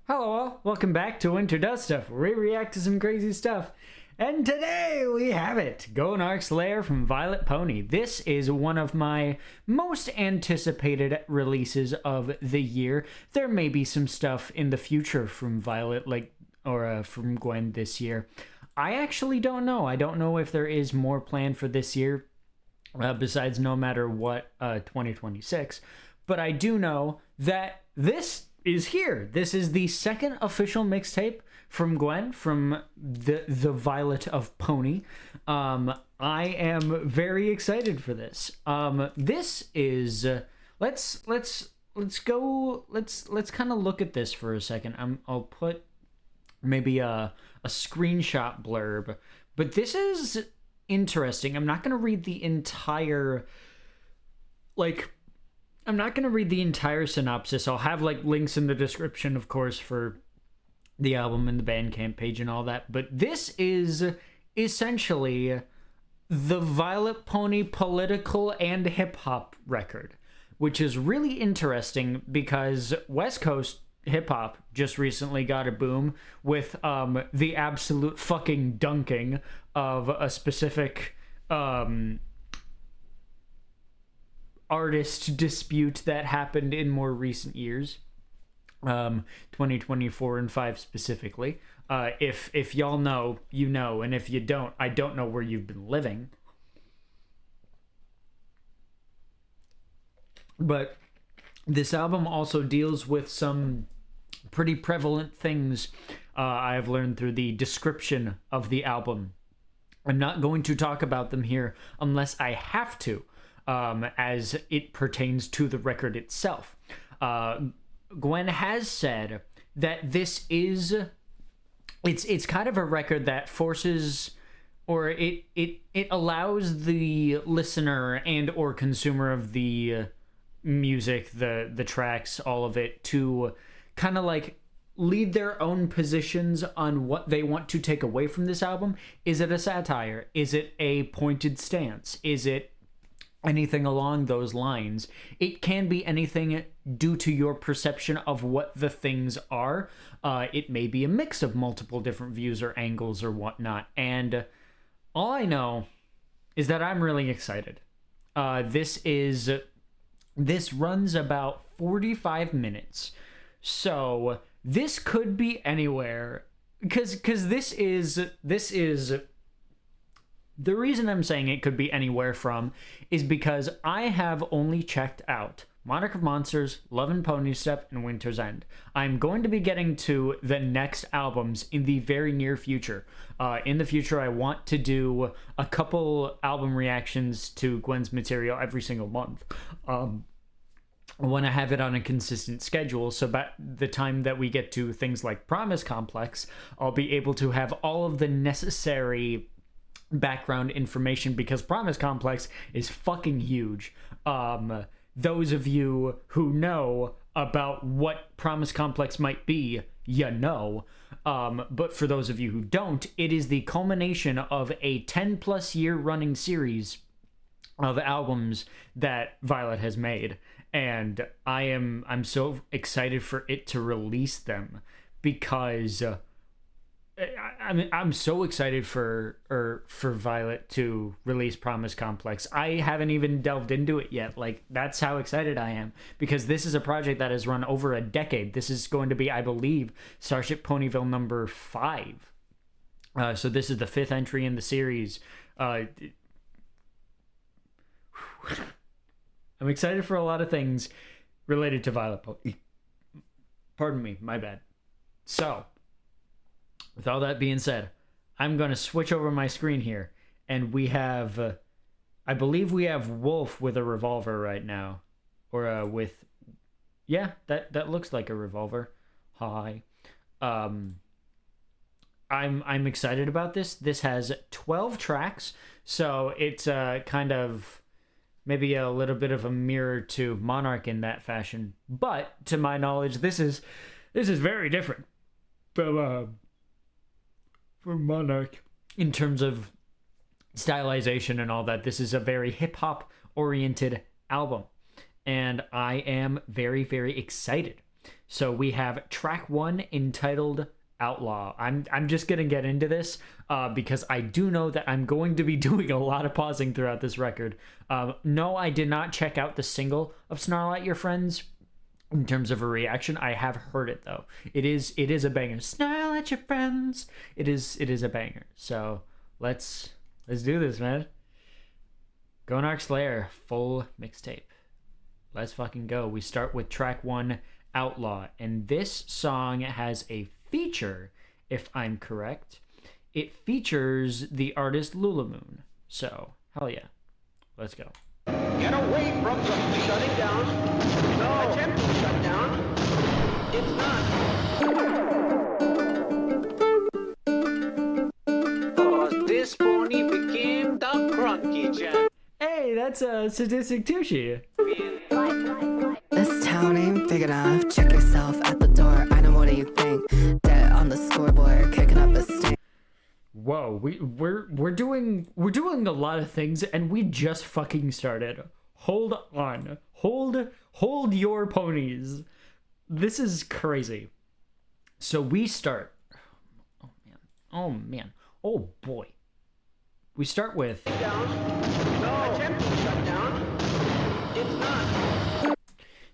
Hello all, welcome back to Winter Does Stuff, where we react to some crazy stuff. And today we have it, GONARCH'S LAIR from Vylet Pony. This is one of my most anticipated releases of the year. There may be some stuff in the future from Vylet, from Gwen this year. I actually don't know. I don't know if there is more planned for this year, besides No Matter What 2026. But I do know that this is here. This is the second official mixtape from Gwen, from the Vylet of Pony. I am very excited for this. This is let's kind of look at this for a second. I'll put maybe a screenshot blurb, but this is interesting. I'm not going to read the entire synopsis. I'll have links in the description, of course, for the album and the Bandcamp page and all that. But this is essentially the Vylet Pony political and hip-hop record, which is really interesting because West Coast hip-hop just recently got a boom with the absolute fucking dunking of a specific artist dispute that happened in more recent years, 2024 and 5 specifically. If y'all know, you know, and if you don't, I don't know where you've been living. But this album also deals with some pretty prevalent things I have learned through the description of the album. I'm not going to talk about them here unless I have to, as it pertains to the record itself. Gwen has said that this is it's kind of a record that forces, or it allows the listener and or consumer of the music, the tracks, all of it, to kind of lead their own positions on what they want to take away from this album. Is it a satire? Is it a pointed stance? Is it anything along those lines? It can be anything due to your perception of what the things are. It may be a mix of multiple different views or angles or whatnot. And all I know is that I'm really excited. This runs about 45 minutes. So this could be anywhere, because this is the reason I'm saying it could be anywhere from is because I have only checked out Monarch of Monsters, Love and Pony Step, and Winter's End. I'm going to be getting to the next albums in the very near future. In the future, I want to do a couple album reactions to Gwen's material every single month. I want to have it on a consistent schedule, so by the time that we get to things like Promise Complex, I'll be able to have all of the necessary background information, because Promise Complex is fucking huge. Those of you who know about what Promise Complex might be, you know. But for those of you who don't, it is the culmination of a 10+ year running series of albums that Vylet has made, and I'm so excited for it to release them, because I'm so excited for Vylet to release Promise Complex. I haven't even delved into it yet. That's how excited I am, because this is a project that has run over a decade. This is going to be, I believe, Starship Ponyville number 5. So this is the 5th entry in the series. I'm excited for a lot of things related to Vylet Pony. Pardon me, my bad. So, with all that being said, I'm going to switch over my screen here, and we have, I believe we have Wolf with a revolver right now, or yeah, that looks like a revolver. Hi. I'm excited about this. This has 12 tracks, so it's kind of maybe a little bit of a mirror to Monarch in that fashion, but to my knowledge, this is very different from Monarch in terms of stylization and all that. This is a very hip-hop oriented album, and I am very, very excited. So we have track 1 entitled Outlaw. I'm just gonna get into this because I do know that I'm going to be doing a lot of pausing throughout this record. No, I did not check out the single of Snarl at Your Friends in terms of a reaction. I have heard it though. It is a banger. Snarl at your friends. It is a banger. So let's do this, man. GONARCH'S LAIR full mixtape. Let's fucking go. We start with track 1, Outlaw, and this song has a feature, if I'm correct. It features the artist Lulamoon. So hell yeah, let's go. Get away from the shutting down. No. Attempt to shut down. It's not. Oh, this pony became the crunky jam. Hey, that's a Sadistic Tushy. This town ain't big enough. Check yourself at the door. I know, what do you think? Dead on the scoreboard, kicking up a stink. Whoa, we're doing a lot of things, and we just fucking started. Hold on. Hold your ponies. This is crazy. So we start. Oh man. Oh boy. We start with Down. No. Attempt to shut down. It's not.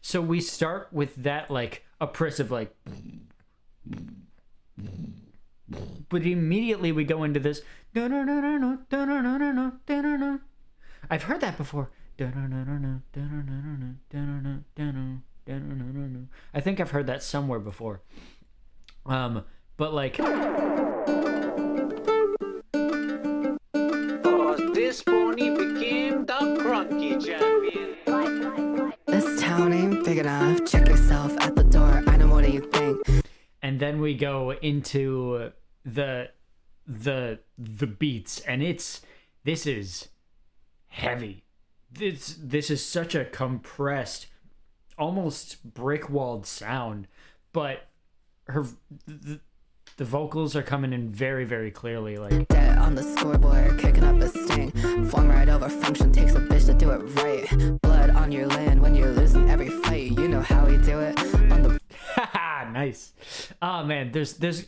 So we start with that like oppressive like, but immediately we go into this. I've heard that before. I think I've heard that somewhere before. But like, Oh, this pony became the crunky champion. This town ain't big enough. Check yourself at the door. I know, what do you think? and then we go into the beats, and this is heavy. This is such a compressed, almost brick-walled sound, but the vocals are coming in very, very clearly. Like, Dead on the scoreboard, kicking up a sting. Form right over function, takes a bitch to do it right. Blood on your land when you're losing every fight. You know how we do it on the. nice. Oh man,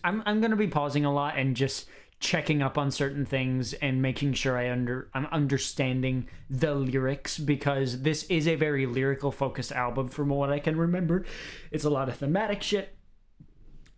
I'm gonna be pausing a lot and just checking up on certain things and making sure I'm understanding the lyrics, because this is a very lyrical focused album from what I can remember. It's a lot of thematic shit.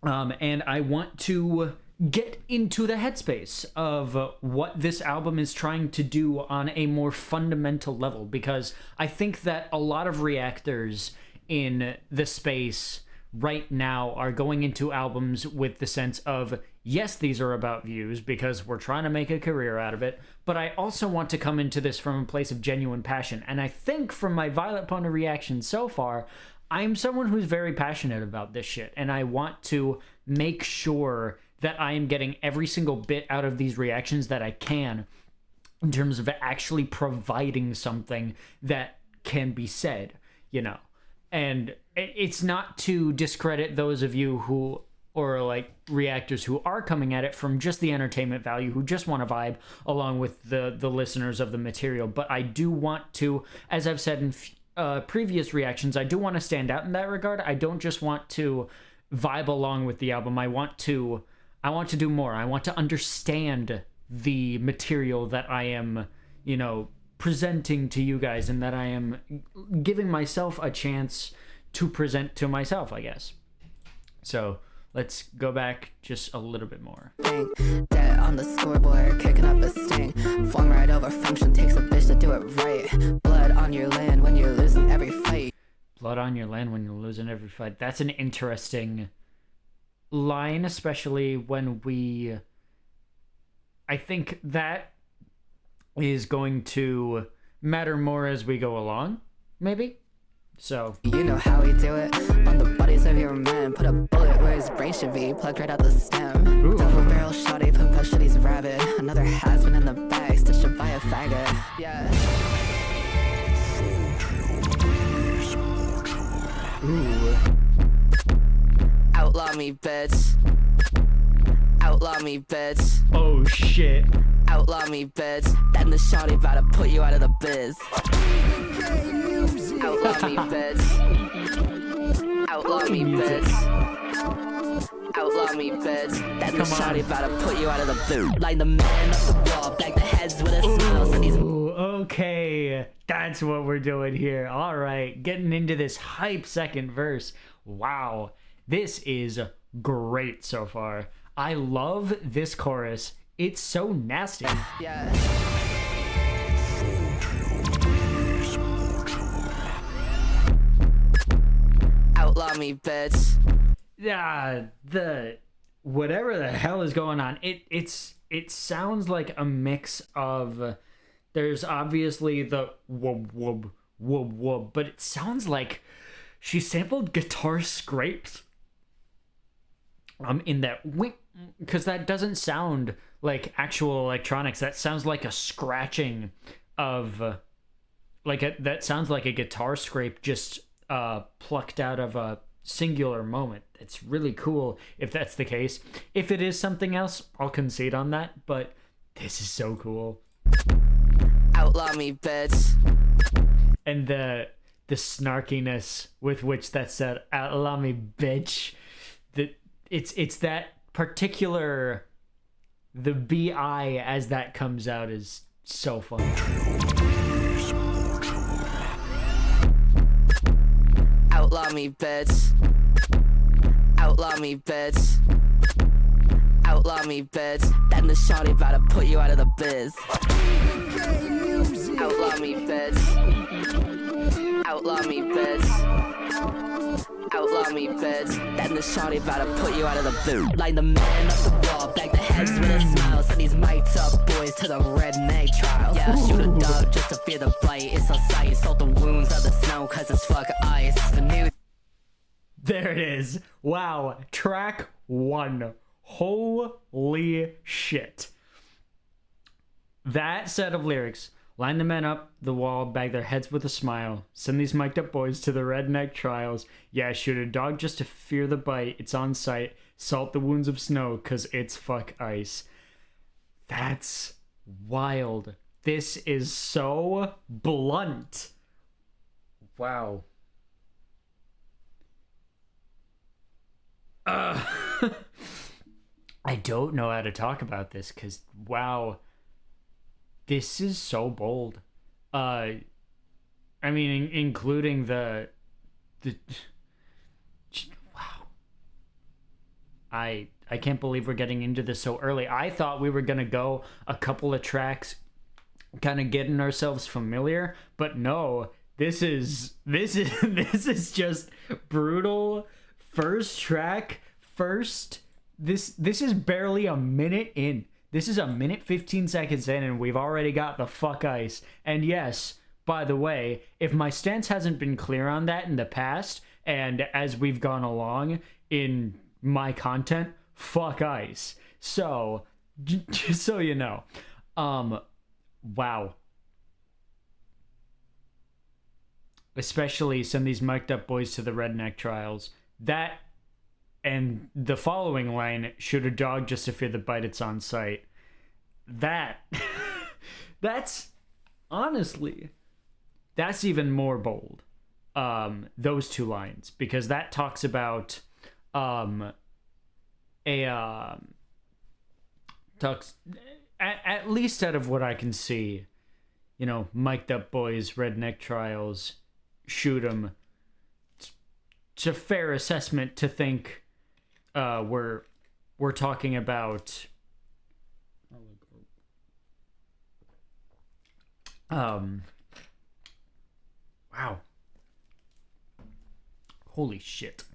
And I want to get into the headspace of what this album is trying to do on a more fundamental level, because I think that a lot of reactors in the space right now are going into albums with the sense of, yes, these are about views because we're trying to make a career out of it, but I also want to come into this from a place of genuine passion. And I think from my Vylet Pony reaction so far, I'm someone who's very passionate about this shit, and I want to make sure that I am getting every single bit out of these reactions that I can in terms of actually providing something that can be said, you know. And it's not to discredit those of you who, or like reactors who are coming at it from just the entertainment value, who just want to vibe along with the listeners of the material, but I do want to, as I've said in previous reactions, I do want to stand out in that regard. I don't just want to vibe along with the album. I want to do more. I want to understand the material that I am, you know, presenting to you guys, and that I am giving myself a chance to present to myself, I guess. So let's go back just a little bit more. Dead on the scoreboard, kicking up a sting. Form right over function, takes a bitch to do it right. Blood on your land when you're losing every fight. Blood on your land when you're losing every fight. That's an interesting line, especially when I think that is going to matter more as we go along, maybe? So you know how we do it on the bodies of your men. Put a bullet where his brain should be, plugged right out the stem. Ooh. Double barrel shotty, pump shitty's rabid. Another has been in the bag, stitched up by a faggot. Yeah. ooh. Outlaw me, bitch. Outlaw me, bitch. Oh shit. Outlaw me, bitch. Then the shawty about to put you out of the biz. Outlaw me, bitch. Outlaw me, bitch. Outlaw me, bitch. That the shawty about to put you out of the boot. Like the man up the wall, black the heads with a smile. So these. Ooh, okay, that's what we're doing here. All right, getting into this hype second verse. Wow, this is great so far. I love this chorus. It's so nasty. Yeah. Outlaw me, bitch. Yeah, the whatever the hell is going on. It sounds like a mix of. There's obviously the wub wub wub wub, but it sounds like she sampled guitar scrapes. In that because that doesn't sound like actual electronics. That sounds like a scratching of that sounds like a guitar scrape just plucked out of a singular moment. It's really cool if that's the case. If it is something else, I'll concede on that, but this is so cool. Outlaw me, bitch. And the snarkiness with which that said, outlaw me, bitch. It's that particular, the BI as that comes out is so fun. Outlaw me, bitch. Outlaw me, bitch. Outlaw me, bitch. That the shawty about to put you out of the biz. Outlaw me, bitch. Outlaw me, bitch. Outlaw me, bitch. That the shawty about to put you out of the boot. Like the man up the wall, black the heads with a smile. Send these mics up, boys, to the redneck trial. Yeah, shoot a dog just to fear the bite. It's on sight, salt the wounds of the snow, cause it's fuck ice. The new. There it is. Wow. Track 1. Holy shit. That set of lyrics. Line the men up the wall, bag their heads with a smile. Send these mic'd up boys to the redneck trials. Yeah, shoot a dog just to fear the bite. It's on sight. Salt the wounds of snow, cause it's fuck ice. That's wild. This is so blunt. Wow. I don't know how to talk about this because, wow, this is so bold. I mean, including the wow. I can't believe we're getting into this so early. I thought we were gonna go a couple of tracks, kind of getting ourselves familiar, but no, this is just brutal. First track, this is barely a minute in. This is a minute 15 seconds in, and we've already got the fuck ice. And yes, by the way, if my stance hasn't been clear on that in the past, and as we've gone along in my content, fuck ice. So, just so you know, wow. Especially send these mic'd up boys to the redneck trials. That and the following line, shoot a dog just to fear the bite, it's on sight. That's honestly, that's even more bold. Those two lines, because that talks about talks at least out of what I can see, you know, mic'd up boys, redneck trials, shoot 'em. It's a fair assessment to think we're talking about wow. Holy shit.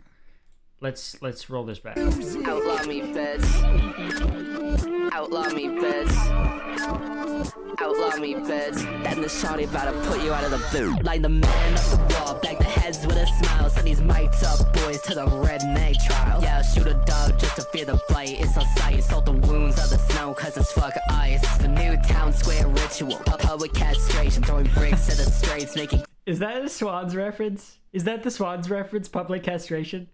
Let's roll this back. Outlaw me, bitch. Outlaw me, bitch. Outlaw me, bitch. That the shawty about to put you out of the boot. Like the man up the wall, black the heads with a smile. Send these mics up, boys, to the redneck trial. Yeah, shoot a dog just to fear the bite. It's on sight, salt the wounds of the snow, cause it's fuck ice. The new town square ritual, public castration, throwing bricks to the streets, making. Is that a Swans reference? Is that the Swans reference, public castration?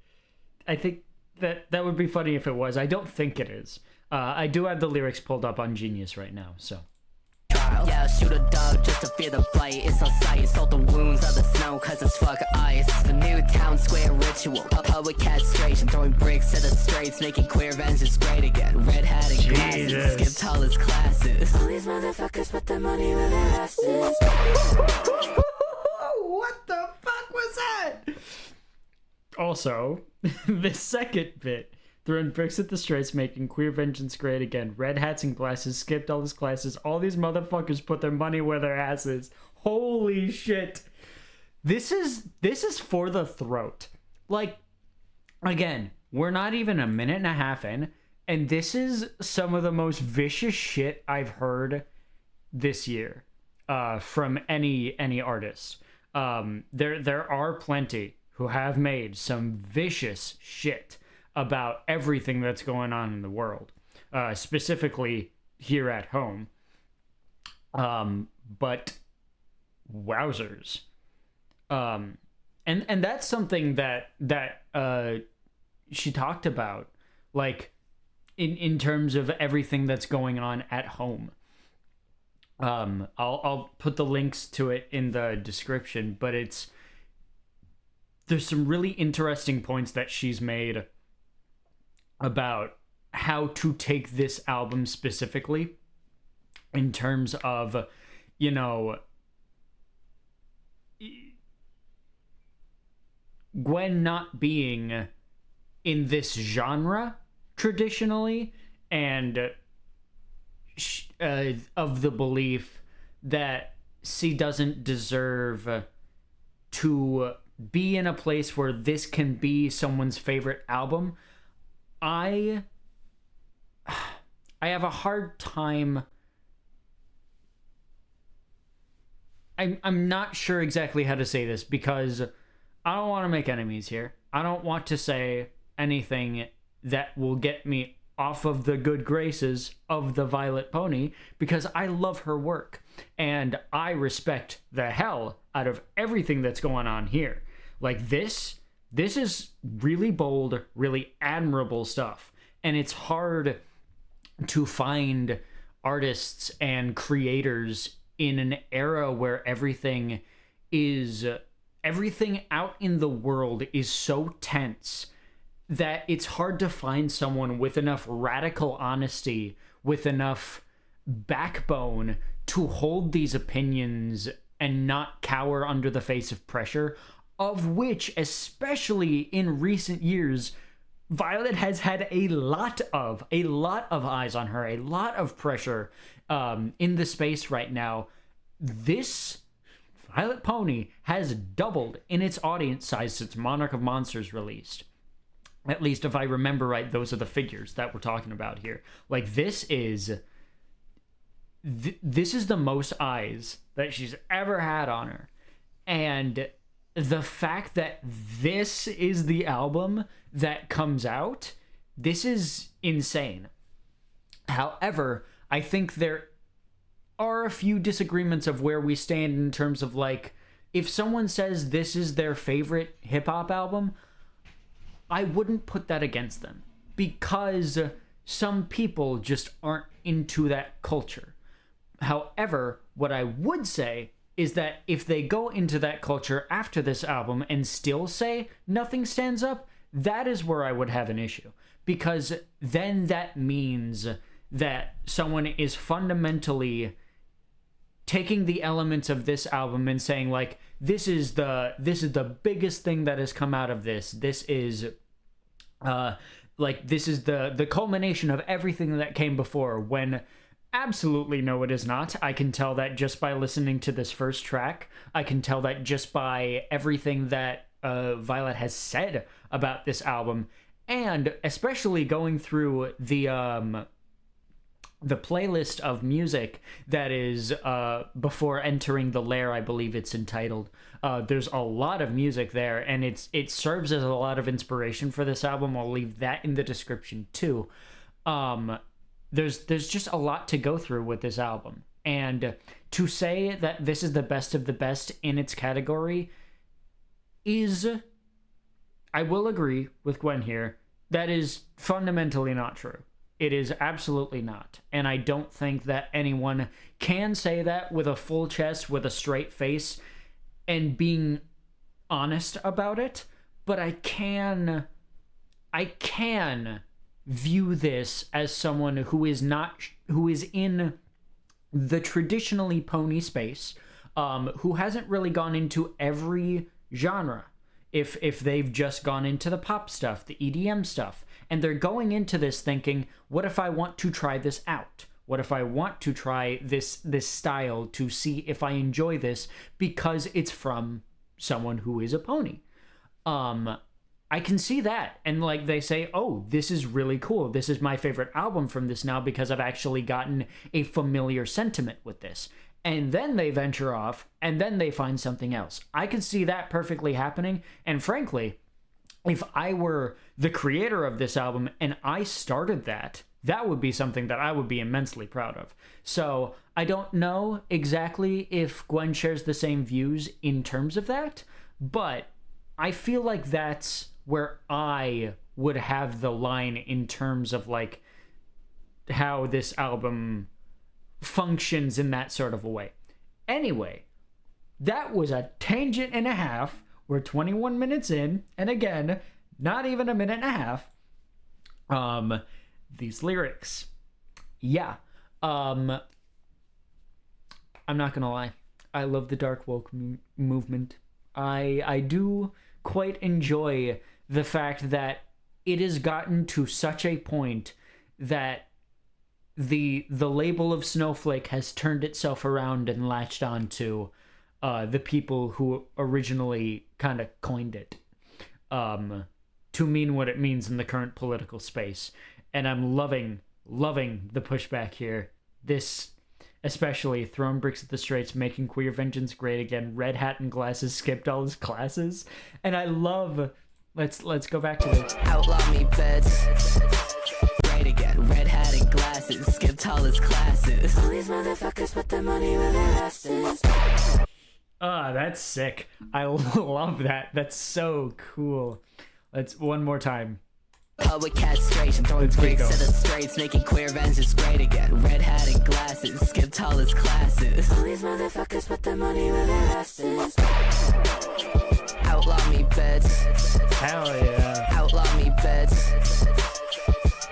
I think that would be funny if it was. I don't think it is. I do have the lyrics pulled up on Genius right now, so. style. Yeah, shoot a dog just to fear the bite. It's on sight, salt the wounds of the snow, cause it's fuck ice. The new town square ritual, public castration, throwing bricks to the streets, making queer vengeance great again. Red hat and glasses, skipped all his classes. All these motherfuckers put their money where their ass is. What the fuck was that? Also, the second bit, throwing bricks at the streets, making queer vengeance great again. Red hats and glasses, skipped all his classes. All these motherfuckers put their money where their ass is. Holy shit. This is for the throat. Like, again, we're not even a minute and a half in, and this is some of the most vicious shit I've heard this year from any artist. There are plenty who have made some vicious shit about everything that's going on in the world, specifically here at home. But wowzers. And that's something that she talked about, like in terms of everything that's going on at home. I'll put the links to it in the description, but there's some really interesting points that she's made about how to take this album specifically in terms of, you know, Gwen not being in this genre traditionally, and of the belief that she doesn't deserve to be in a place where this can be someone's favorite album. I have a hard time. I'm not sure exactly how to say this, because I don't want to make enemies here. I don't want to say anything that will get me off of the good graces of the Vylet Pony, because I love her work and I respect the hell out of everything that's going on here. Like, this is really bold, really admirable stuff, and it's hard to find artists and creators in an era where everything out in the world is so tense that it's hard to find someone with enough radical honesty, with enough backbone to hold these opinions and not cower under the face of pressure, of which, especially in recent years, Vylet has had a lot of eyes on her, a lot of pressure in the space right now. This Vylet Pony has doubled in its audience size since Monarch of Monsters released. At least if I remember right, those are the figures that we're talking about here. Like, this is the most eyes that she's ever had on her. And the fact that this is the album that comes out, this is insane. However, I think there are a few disagreements of where we stand in terms of, like, if someone says this is their favorite hip-hop album, I wouldn't put that against them, because some people just aren't into that culture. However, what I would say is that if they go into that culture after this album and still say nothing stands up, that is where I would have an issue, because then that means that someone is fundamentally taking the elements of this album and saying, like, this is the biggest thing that has come out of this. This is this is the culmination of everything that came before, when absolutely no, it is not. I can tell that just by listening to this first track. I can tell that just by everything that Vylet has said about this album, and especially going through the playlist of music that is before entering the LAIR, I believe it's entitled. There's a lot of music there, and it serves as a lot of inspiration for this album. I'll leave that in the description too. There's just a lot to go through with this album, and to say that this is the best of the best in its category is, I will agree with Gwen here, that is fundamentally not true. It is absolutely not. And I don't think that anyone can say that with a full chest, with a straight face, and being honest about it. But I can view this as someone who is in the traditionally pony space, who hasn't really gone into every genre. If they've just gone into the pop stuff, the EDM stuff, and they're going into this thinking, what if I want to try this out? What if I want to try this style to see if I enjoy this because it's from someone who is a pony? I can see that. And like they say, oh, this is really cool. This is my favorite album from this now because I've actually gotten a familiar sentiment with this. And then they venture off and then they find something else. I could see that perfectly happening. And frankly, if I were the creator of this album and I started that, that would be something that I would be immensely proud of. So I don't know exactly if Gwen shares the same views in terms of that, but I feel like that's where I would have the line in terms of like how this album functions in that sort of a way. Anyway, that was a tangent and a half. We're 21 minutes in, and again, not even a minute and a half. These lyrics. Yeah. I'm not gonna lie. I love the dark woke movement. I do quite enjoy the fact that it has gotten to such a point that the label of snowflake has turned itself around and latched on to the people who originally kind of coined it to mean what it means in the current political space. And I'm loving the pushback here. This, especially, throwing bricks at the straights, making queer vengeance great again, red hat and glasses, skipped all his classes. And I love, let's go back to this. Outlaw me beds. Great again, red hat and glasses, skipped all his classes. All these motherfuckers put their money where their ass is. That's sick. I love that. That's so cool. Let's one more time. Public castration, throwing bricks at the straights, making queer vengeance great again. Red hat and glasses, skipped all his classes. All these motherfuckers put their money where their ass is. Outlaw me beds. Hell yeah. Outlaw me beds.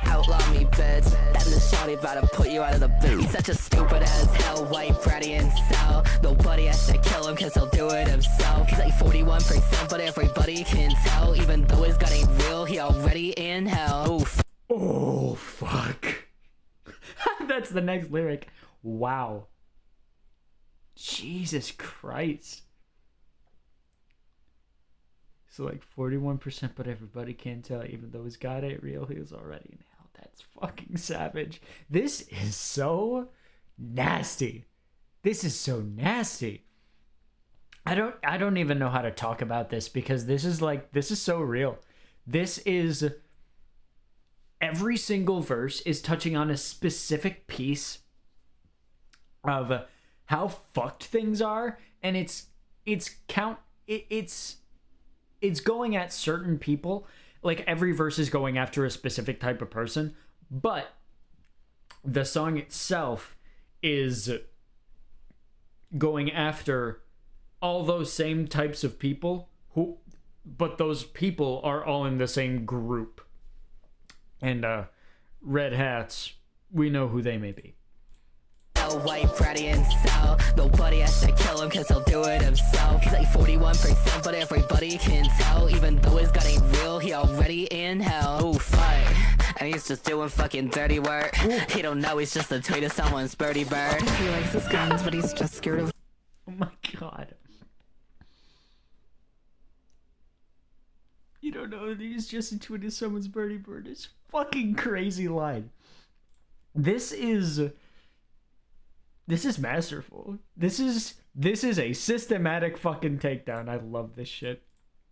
Outlaw me beds. That the shawty about to put you out of the boot. He's such a stupid as hell, white, bratty, and sal. Nobody has to kill him cause he'll do it himself. He's like 41%, but everybody can tell. Even though his gun ain't real, he already in hell. Oof. Oh, fuck. That's the next lyric. Wow. Jesus Christ. So like 41%, but everybody can tell. Even though his God ain't real, he was already in hell. That's fucking savage. This is so nasty. This is so nasty. I don't even know how to talk about this because this is so real. This is, every single verse is touching on a specific piece of how fucked things are, and it's going at certain people. Like every verse is going after a specific type of person, but the song itself is going after all those same types of people but those people are all in the same group. And red hats, we know who they may be. White, bratty, and sal. Nobody has to kill him cause he'll do it himself. He's like 41%, but everybody can tell. Even though his God ain't real, he already in hell. Ooh, fuck. And he's just doing fucking dirty work. He don't know he's just a tweet of someone's birdie bird. He likes his guns, but he's just scared of. Oh my god. You don't know that he's just a tweet of someone's birdie bird. It's fucking crazy line. This is masterful. This is a systematic fucking takedown. I love this shit.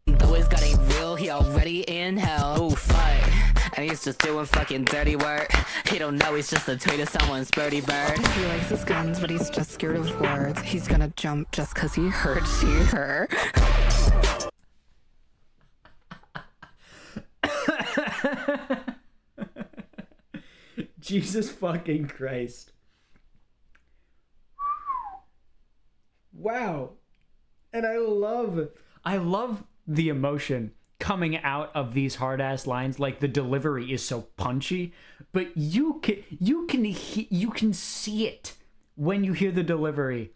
Though his God ain't real, he already in hell. Ooh, fuck. And he's just doing fucking dirty work. He don't know he's just a tweet of someone's birdie bird. He likes his guns, but he's just scared of words. He's gonna jump just cause he heard she, her. Jesus fucking Christ. Wow. And I love the emotion coming out of these hard ass lines. Like, the delivery is so punchy, but you can see it when you hear the delivery.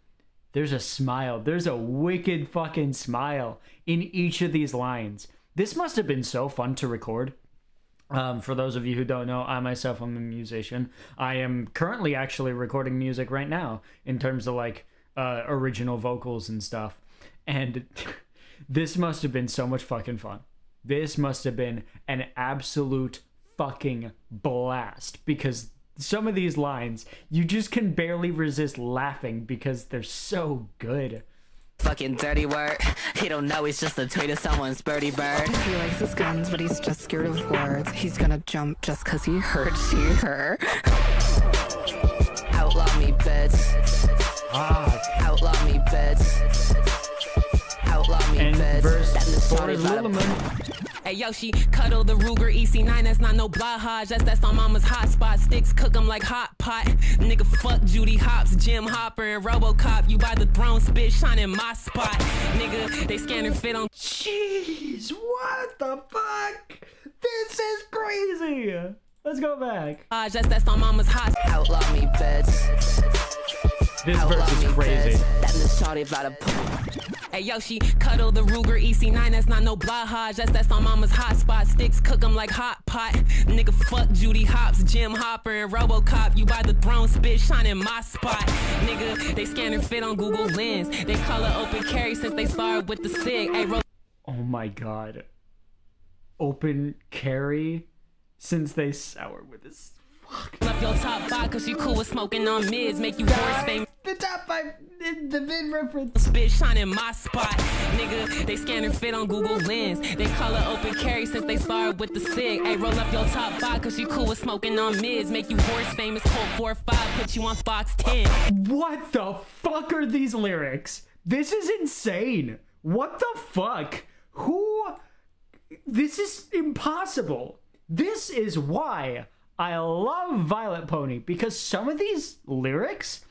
There's a smile. There's a wicked fucking smile in each of these lines. This must have been so fun to record. For those of you who don't know, I myself am a musician. I am currently actually recording music right now in terms of like original vocals and stuff. And this must have been so much fucking fun. This must have been an absolute fucking blast, because some of these lines, you just can barely resist laughing because they're so good. Fucking dirty word. He don't know he's just a tweet of someone's birdie bird. He likes his guns, but he's just scared of words. He's gonna jump just cause he heard she, her. Outlaw me, bitch. Outlaw me, bitch. Outlaw me, And bitch. verse 4 is Lil Moon. Hey yo, she cuddle the Ruger EC9, that's not no blahage, that's on mama's hot spot. Sticks cook 'em like hot pot. Nigga, fuck Judy Hopps, Jim Hopper, and Robocop. You by the throne, spit shine in my spot. Nigga, they scan and fit on. Jeez, what the fuck? This is crazy. Let's go back. That's on mama's hot. Outlaw me, bitch. This verse is crazy. That the shorty about to. Hey yo, she cuddle the Ruger EC9, that's not no blahage, that's on mama's hot spot. Sticks cook 'em like hot pot. Nigga, fuck Judy Hopps, Jim Hopper, and Robocop. You by the throne, spit shine in my spot. Nigga, they scan and fit on Google Lens. They color open carry since they started with the SIG. Hey, Oh my god. Open carry since they sour with this. Fuck. up your top 5 cause you cool with smoking on mids. Make you horse famous. The top 5, the mid reference. Spit shine in my spot. Nigga, they scan and fit on Google Lens. They color open carry since they started with the SIG. Hey, roll up your top 5 cause you cool with smoking on mids. Make you horse famous, Colt 4-5, put you on Fox 10. What the fuck are these lyrics? This is insane. What the fuck? Who? This is impossible. This is why I love Vylet Pony, because some of these lyrics,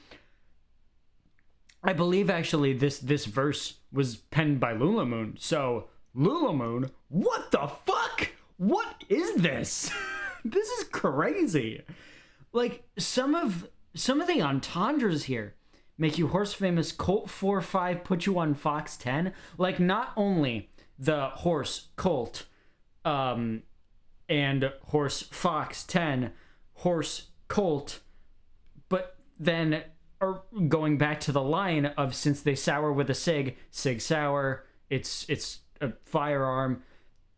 I believe actually this verse was penned by Lulamoon. So Lulamoon, what the fuck? What is this? This is crazy. Like some of the entendres here make you horse famous, Colt 4-5, put you on Fox 10. Like not only the horse Colt, and horse Fox 10, horse Colt, but then going back to the line of since they sour with a SIG sour, it's a firearm,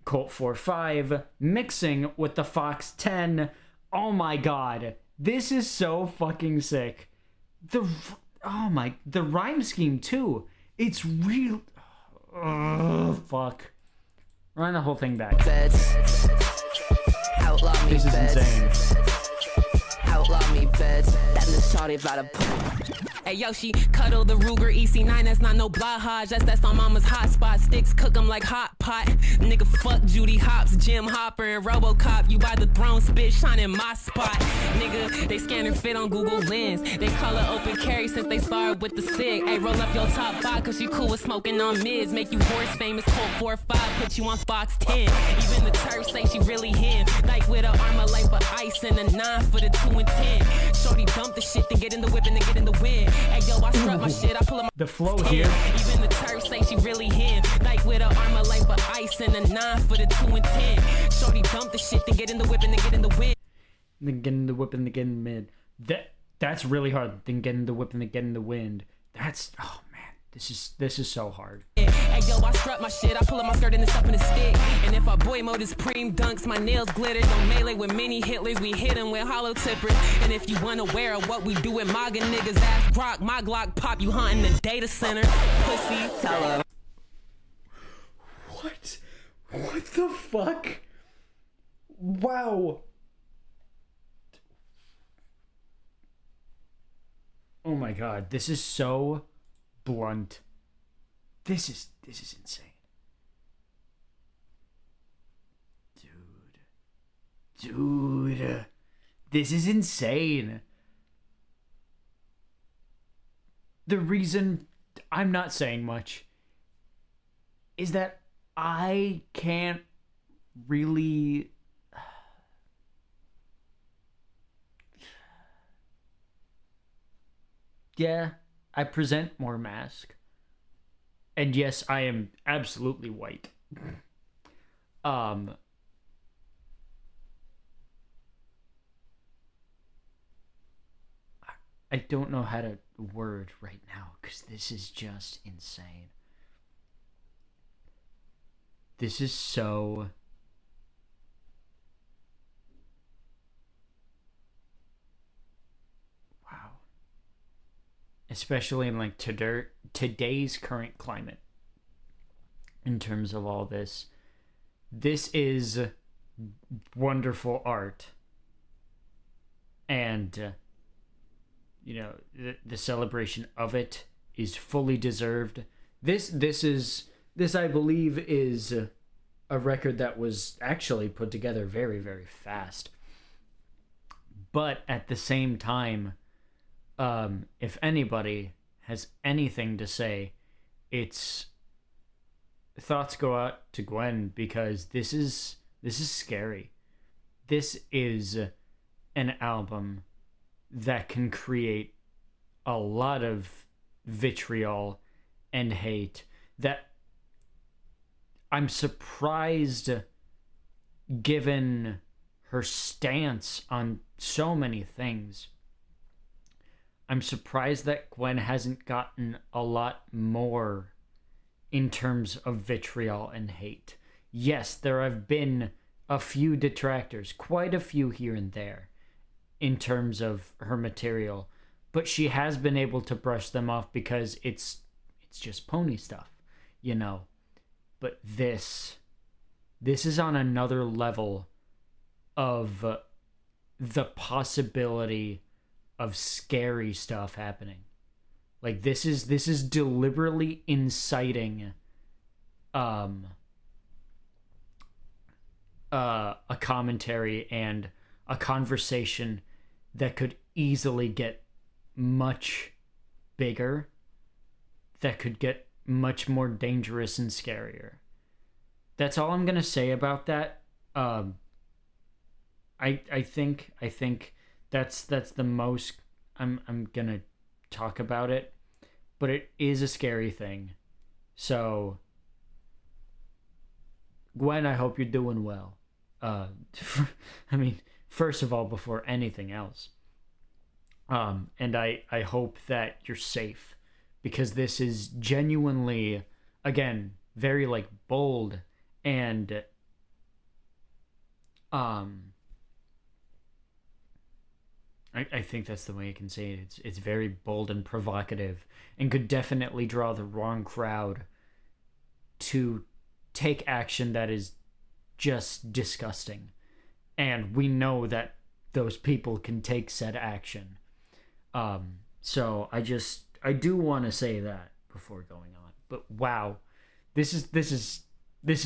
Colt 4-5, mixing with the Fox 10. Oh my god, this is so fucking sick. The rhyme scheme too. It's real. Oh, fuck. Run the whole thing back. Outlaw me, This is insane. Outlaw me, bitch. That the shorty about to. Hey yo, she cuddle the Ruger EC9, that's not no blahage, that's on mama's hot spot. Sticks cook 'em like hot pot. Nigga, fuck Judy Hopps, Jim Hopper, and Robocop. You by the throne, spit shine in my spot. Nigga, they scan and fit on Google Lens. They color open carry since they started with the SIG. Hey, roll up your top 5 cause you cool with smoking on mids. Make you horse famous, Colt 4-5, put you on Fox 10. Even the turf say she really him. Like with her armor light for ice and a 9 for the 2 and 10. Shorty dump the shit, then get in the whip and then get in the wind. Hey yo, I strut my shit, I pull up the flow here. Even the turf say she really him. Like with her armor light for ice and a 9 for the 2 and 10. Shorty dump the shit, then get in the whip and then get in the wind. Then get in the whip and then get in the mid. That's really hard. Then get in the whip and then get in the wind. That's, oh man, this is so hard. Hey yo, I strut my shit, I pull up my skirt and it's up in the stick. And if our boy mode is preem dunks, my nails glitter. Don't melee with mini Hitlers, we hit him with hollow tippers. And if you unaware of what we do with MAGA niggas, ass Brock, my Glock pop, you hunting the data center. Pussy, tell her. What? What the fuck? Wow. Oh my god, this is so blunt. This is insane. Dude. This is insane. The reason I'm not saying much is that I can't really... Yeah, I present more mask. And yes, I am absolutely white. I don't know how to word right now because this is just insane. This is so... Wow. Especially in like today's current climate. In terms of all this. This is wonderful art. And... you know, the celebration of it is fully deserved. This I believe is a record that was actually put together very, very fast. But at the same time, if anybody has anything to say, it's thoughts go out to Gwen, because this is scary. This is an album that can create a lot of vitriol and hate that I'm surprised, given her stance on so many things. I'm surprised that Gwen hasn't gotten a lot more in terms of vitriol and hate. Yes, there have been a few detractors, quite a few here and there, in terms of her material, but she has been able to brush them off because it's just pony stuff, you know. But this is on another level of the possibility of scary stuff happening. Like this is deliberately inciting a commentary and a conversation that could easily get much bigger, that could get much more dangerous and scarier. That's all I'm gonna say about that. I think that's the most I'm gonna talk about it, but it is a scary thing. So Gwen, I hope you're doing well. I mean, first of all, before anything else. And I hope that you're safe, because this is genuinely, again, very like bold and I think that's the way I can say it. It's very bold and provocative, and could definitely draw the wrong crowd to take action that is just disgusting. And we know that those people can take said action. So I do want to say that before going on. But wow, this is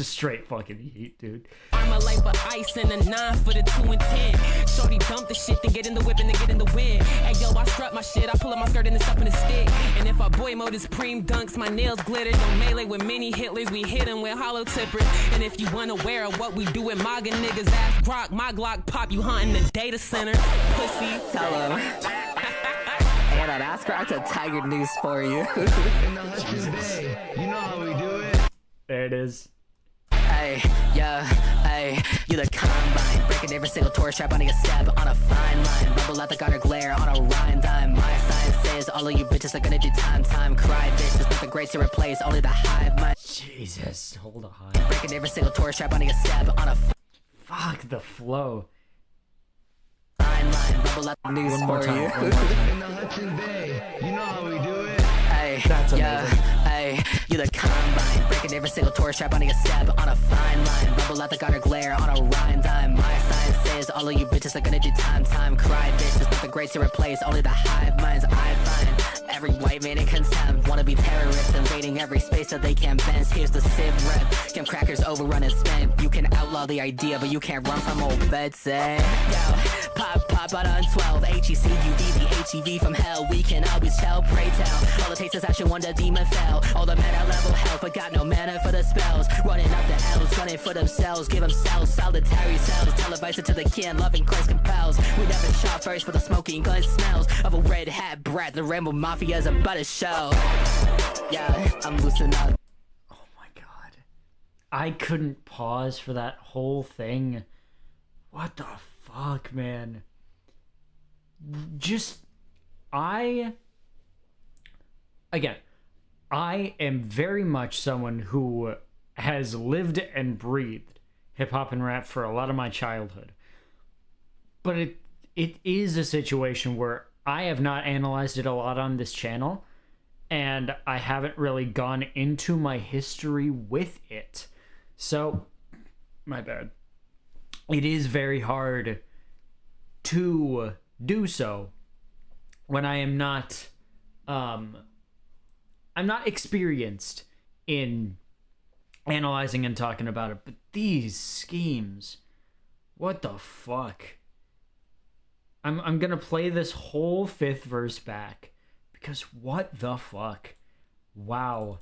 straight fucking heat, dude. I'm a light for ice and a 9 for the 2 and 10. Shorty dump the shit, then get in the whip and then get in the wind. Hey yo, I strut my shit, I pull up my skirt and then stuff in the stick. And if our boy mode is preem dunks, my nails glitter. Don't melee with mini Hitlers, we hit him with hollow tippers. And if you unaware of what we do with MAGA niggas, ass Grok, my Glock pop, you hunting the data center. Pussy, tell him. And I'd ask Grok to Tiger News for you. In the Hudson Bay, you know how we do it. There it is. Hey, yeah, hey, you the combine. Breaking every single tourist trap, on a stab on a fine line. Bubble out the gutter glare on a rhyme dime. My science says all of you bitches are gonna do time. Cry, bitch, there's nothing great to replace, only the hive mind. Jesus, hold on. Breaking every single tourist trap, on a stab on a Fuck the flow. fine line. Bubble out the news One more for time, you. one more time. In the Hudson Bay, you know how we do it. Hey, That's yeah, amazing. hey, you the combine. Breaking every single tourist trap, on a stab on a fine line. Bubble out the gutter glare on a rhyme dime. My science says all of you bitches are gonna do time. Cry, bitch, there's nothing great to replace, only the hive minds. I find every white man in contempt. Wanna be terrorists, invading every space that they can bend. Here's the civ rep, Kim crackers overrun and spent. You can outlaw the idea, but you can't run from old bed, say. Yo, pop, pop out on 12. HECUV, the HEV from hell. We can always tell, pray tell. All it takes is action, one the demon fell. All the meta level help, but got no mana for the spells. Running up the L's, gunning for themselves. Give themselves solitary cells. Televise it to the kin, loving Christ compels. We never shot first, but the smoking gun smells of a red hat brat. The Rambo Mafia's about to show. Yeah, I'm loosening up. Oh my god. I couldn't pause for that whole thing. What the fuck, man? I am very much someone who has lived and breathed hip-hop and rap for a lot of my childhood. But it is a situation where I have not analyzed it a lot on this channel, and I haven't really gone into my history with it. So, my bad. It is very hard to do so when I am not I'm not experienced in analyzing and talking about it. But these schemes, what the fuck? I'm gonna play this whole 5th verse back because what the fuck? Wow.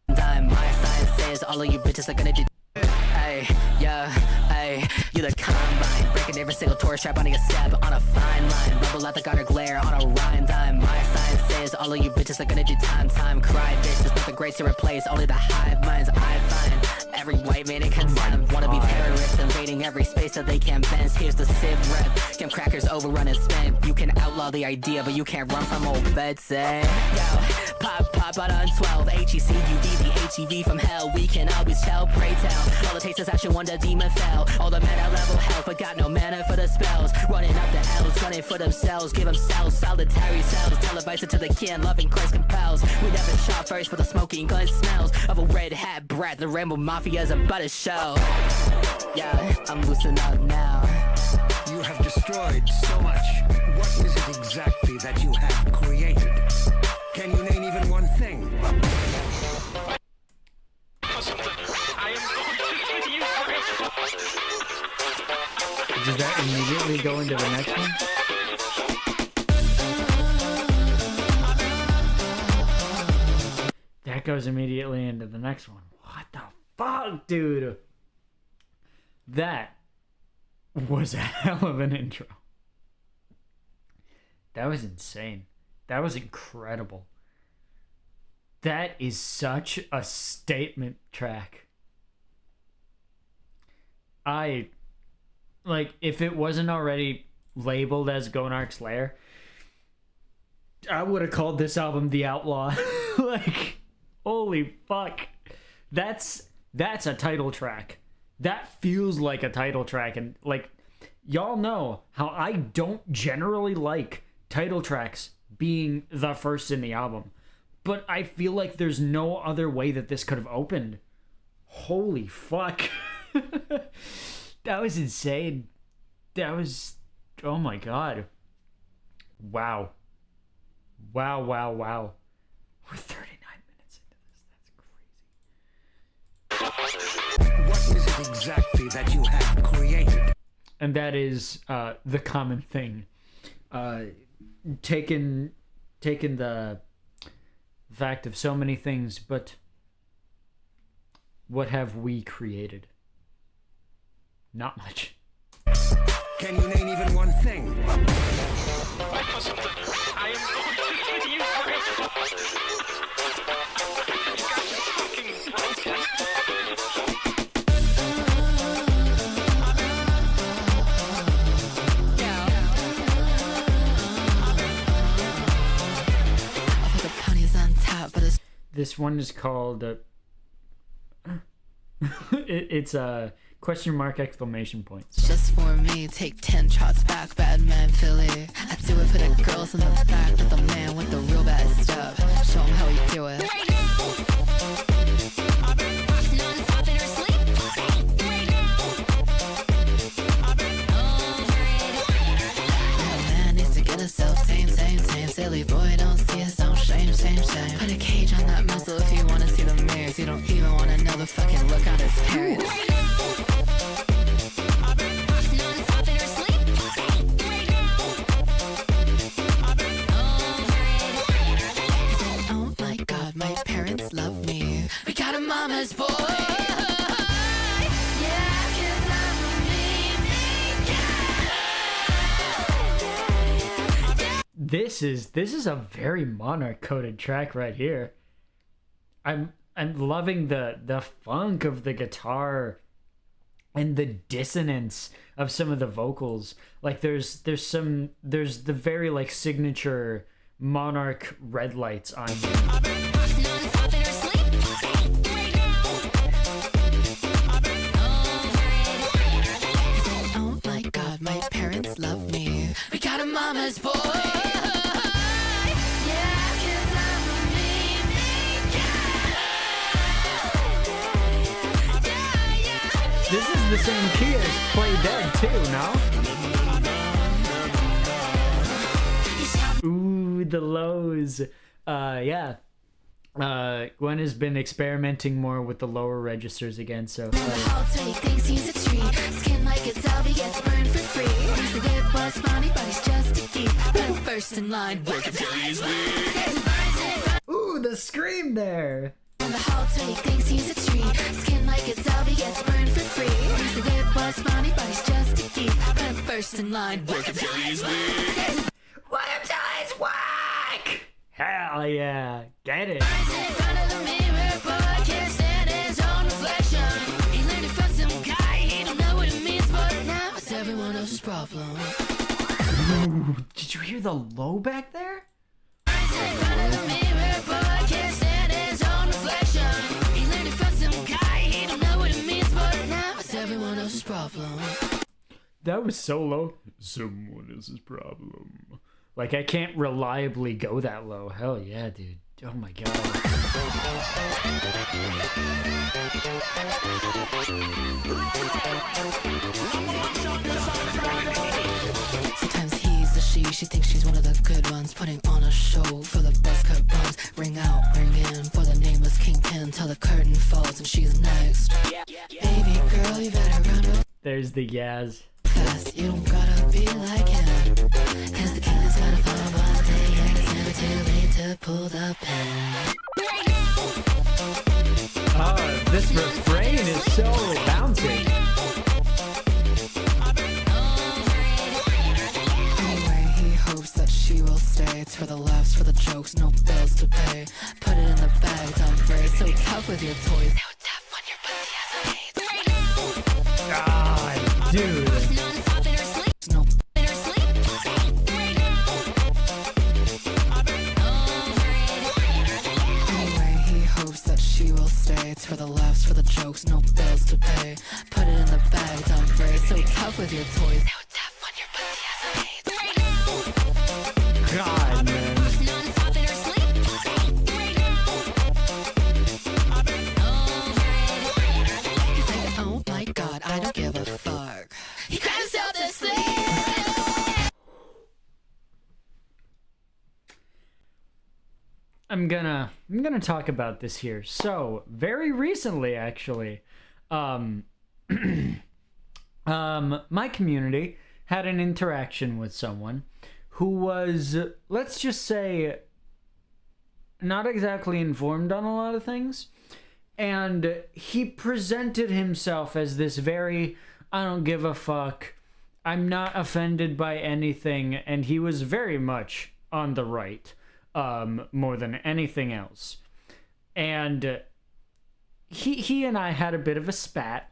My science says all of you bitches are gonna do. Hey, yeah, hey, you the combine. Breaking every single tourist trap, on a step on a fine line. Bubble out the garter glare on a rhyme time. My science says all of you bitches are gonna do time. Cry, bitch, there's nothing great to replace. Only the hive minds I find. Every white man in consent. Wanna be terrorists, invading every space that they can bend. Here's the civ rep. Kim crackers overrun and spend. You can outlaw the idea, but you can't run from old Betsy. Yo, pop out on 12. HECUV, the HEV from hell. We can always tell, pray tell. All it takes is action, one the demon fell. All the meta level help, but got no mana for the spells. Running up the L's, gunning for themselves. Give themselves solitary cells. Televise it to the kin, loving Christ compels. We never shot first, but the smoking gun smells of a red hat brat. The Rambo Mafia's about to show. Yeah, I'm loosening up now. You have destroyed so much. What is it exactly that you have created? Can you name even one thing? Does that immediately go into the next one? That goes immediately into the next one. What the fuck, dude? That was a hell of an intro. That was insane. That was incredible. That is such a statement track. If it wasn't already labeled as GONARCH'S LAIR, I would have called this album The Outlaw. Holy fuck. That's a title track. That feels like a title track. And, y'all know how I don't generally like title tracks being the first in the album. But I feel like there's no other way that this could have opened. Holy fuck. That was insane. That was... Oh my god. Wow. Wow. We're 39 minutes into this. That's crazy. What is it exactly that you have created? And that is the common thing. Taking the fact of so many things, but what have we created? Not much. Can you name even one thing? This one is called it's a question mark exclamation points. Just for me, take 10 shots back, bad man Philly. I do it for the girls in the back, not the man with the real bad stuff. Show him how we do it. Right now, I've been non-stop in her sleep. Right now, I've been over it. Man needs to get himself tame. Silly boy, don't see his own shame. Put a cage on that muzzle if you wanna see the mirrors. You don't even wanna know the fucking look on his parents. Right now, I've been non-stop in her sleep. this is a very Monarch coded track right here. I'm loving the funk of the guitar and the dissonance of some of the vocals. Like there's the very like signature Monarch red lights on here. Oh my god, my parents love me. We got a mama's boy. This is the same key as Play Dead too, no? Ooh, the lows. Yeah. Gwen has been experimenting more with the lower registers again, so. The whole take thinks he's a tree. Skin like it's out, he gets burned for free. He's the whip was funny, but he's just a geek. Put him first in line, work until he's weak. Ooh, the scream there. And the whole take thinks he's a tree. Skin like it's out, he gets burned for free. He's the whip was funny, but he's just a geek. Put him first in line, work until he's weak. What up, guys? Whack! Hell yeah, get it. In front of the mirror, boy, can't stand his own reflection. He learned it from some guy, he don't know what it means, but now it's everyone else's problem. Ooh, did you hear the low back there? In front of the mirror, boy, can't stand his own reflection. He learned it from some guy, he don't know what it means, but now it's everyone else's problem. That was so low. Someone else's problem. Like, I can't reliably go that low. Hell yeah, dude. Oh my god. Sometimes he's the she thinks she's one of the good ones. Putting on a show for the buzz cut buns. Ring out, ring in for the nameless kingpin till the curtain falls and she's next. Baby girl, you better run up There's the Yaz. fast. You don't gotta be like him. Cause the king is gonna fall one day and it's never too late to pull the pin. Oh, this refrain is so bouncy. Anyway, he hopes that she will stay. It's for the laughs, for the jokes, no bills to pay. Put it in the bag, don't break. So tough with your toys. So tough when your pussy has a Ah, dude. no. Anyway, he hopes that she will stay. It's for the laughs, for the jokes, no bills to pay. Put it in the bag, don't break. So tough with your toys. So tough when your pussy has a God, man. He's like, oh my god, I don't give a fuck. He cried himself to sleep. I'm gonna talk about this here. So, very recently, actually, my community had an interaction with someone who was, let's just say, not exactly informed on a lot of things. And he presented himself as this very, I don't give a fuck, I'm not offended by anything, and he was very much on the right, more than anything else. And he and I had a bit of a spat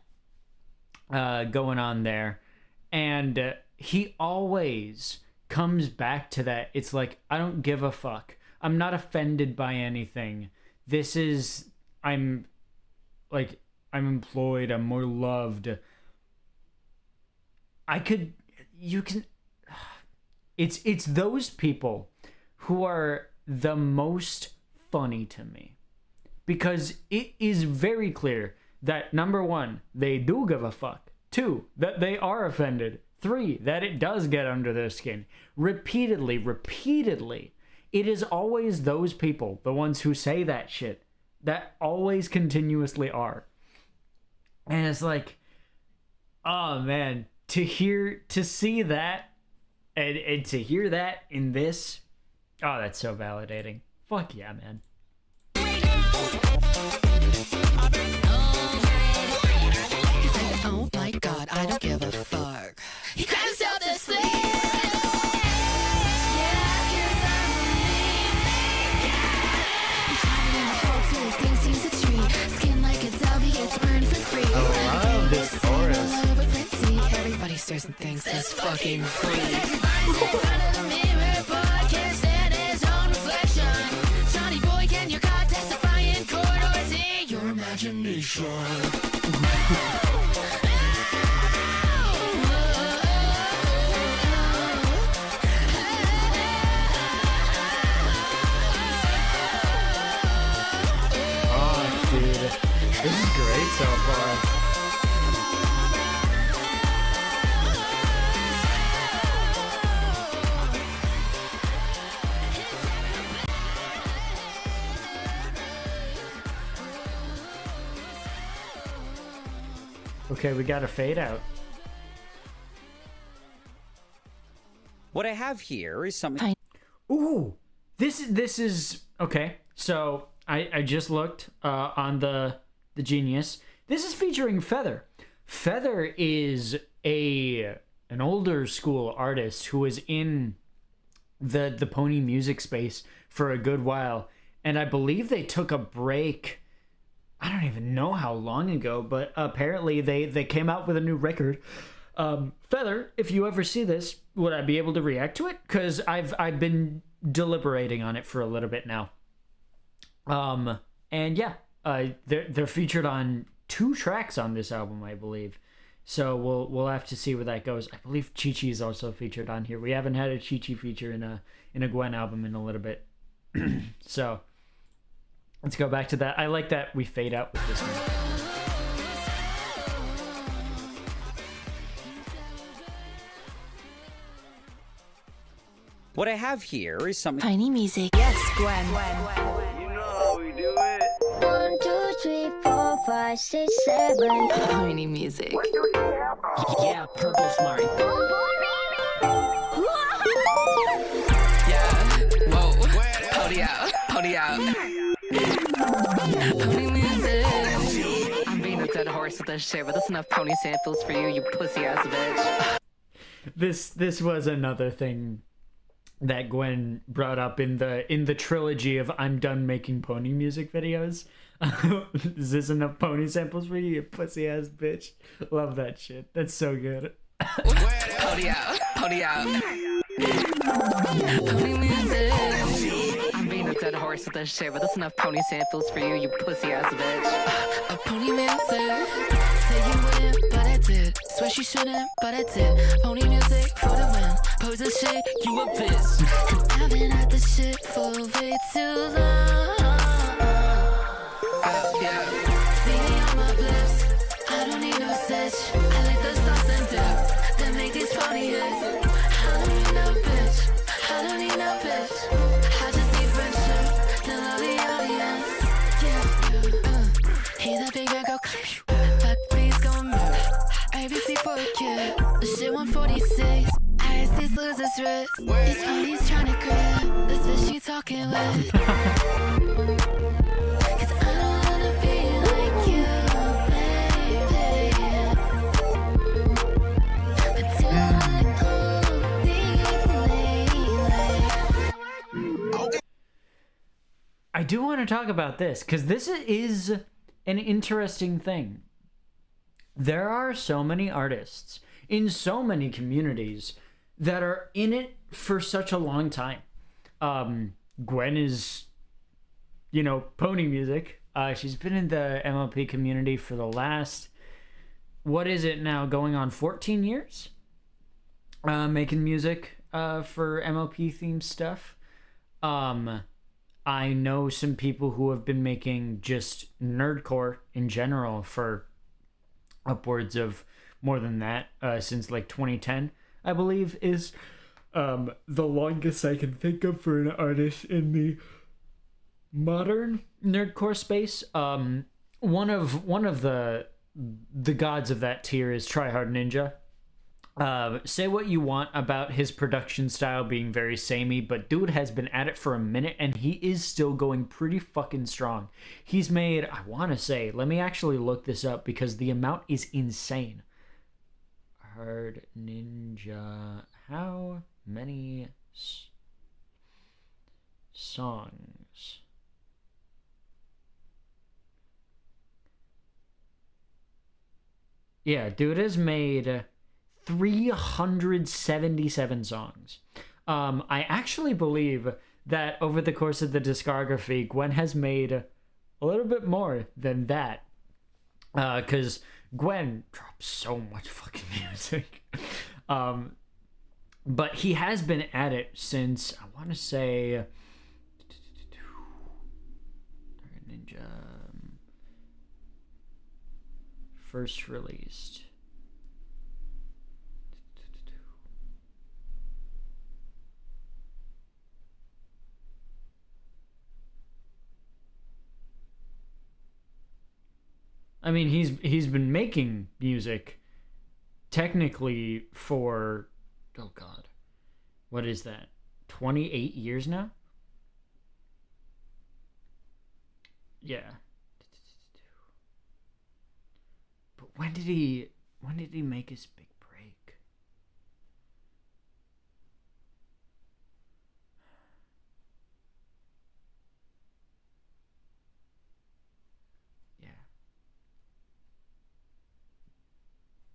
going on there, and he always comes back to that. It's like, I don't give a fuck. I'm not offended by anything. This is, I'm employed, I'm more loved. It's those people who are the most funny to me, because it is very clear that, number one, they do give a fuck. Two, that they are offended. Three, that it does get under their skin. Repeatedly, it is always those people, the ones who say that shit, that always continuously are. And it's like, oh man, to see that, and to hear that in this, oh, that's so validating. Fuck yeah, man. He's like, oh my god, I don't give a fuck. He cried himself to sleep. Yeah, certain things that's fucking free. Imagination. Oh, dude. This is great so far. Okay, we got a fade out. What I have here is something. Ooh, this is okay. So I just looked on the Genius. This is featuring Feather. Feather is an older school artist who was in the pony music space for a good while, and I believe they took a break. I don't even know how long ago, but apparently they came out with a new record. Feather, if you ever see this, would I be able to react to it? Because I've been deliberating on it for a little bit now. And yeah, they're featured on 2 tracks on this album, I believe. So we'll have to see where that goes. I believe Chi Chi is also featured on here. We haven't had a Chi Chi feature in a Gwen album in a little bit. So let's go back to that. I like that we fade out with this one. What I have here is something. Tiny music. Yes, Gwen. You know how we do it. 1, 2, 3, 4, 5, 6, 7. Tiny music. Yeah, purple smart. Yeah, whoa. Pony out, pony out. Pony music. I'm being a dead horse with this shit, but that's enough pony samples for you, you pussy ass bitch. This was another thing that Gwen brought up in the trilogy of I'm done making pony music videos. Is this enough pony samples for you, you pussy ass bitch? Love that shit. That's so good. Pony out, pony out. Pony music. I'm being a dead horse with this shit, but that's enough pony samples for you, you pussy ass bitch. A pony music. Say you wouldn't, but I did. Swear she shouldn't, but I did. Pony music for the win. Pose and shit, you a bitch. I've been at this shit for way too long. Yeah. See me on my blips. I don't need no stitch. I like the sauce and dip. Then make these pony hits. I don't need no bitch. I don't need no bitch. I just need friendship. Then love the audience. Yeah. Hear that big girl go. Fuck please go move. ABC for a kid. The shit 146. I see these losers wrist. These ponies tryna grab. This bitch she talking with. Cause I don't wanna be like you, baby. But do I only I do want to talk about this because this is an interesting thing. There are so many artists in so many communities that are in it for such a long time. Gwen is, pony music. She's been in the MLP community for the last, what is it now, going on 14 years? Making music for MLP themed stuff. I know some people who have been making just nerdcore in general for upwards of more than that since like 2010, I believe, is the longest I can think of for an artist in the modern nerdcore space. One of the gods of that tier is Tryhard Ninja. Say what you want about his production style being very samey, but dude has been at it for a minute and he is still going pretty fucking strong. He's made, I want to say, let me actually look this up because the amount is insane. Hard Ninja, how many songs? Yeah, dude has made 377 songs. I actually believe that over the course of the discography, Gwen has made a little bit more than that. Because Gwen drops so much fucking music. But he has been at it since, I want to say, Ninja first released. I mean, he's been making music technically for, oh god, what is that? 28 years now? Yeah. But when did he make his big break?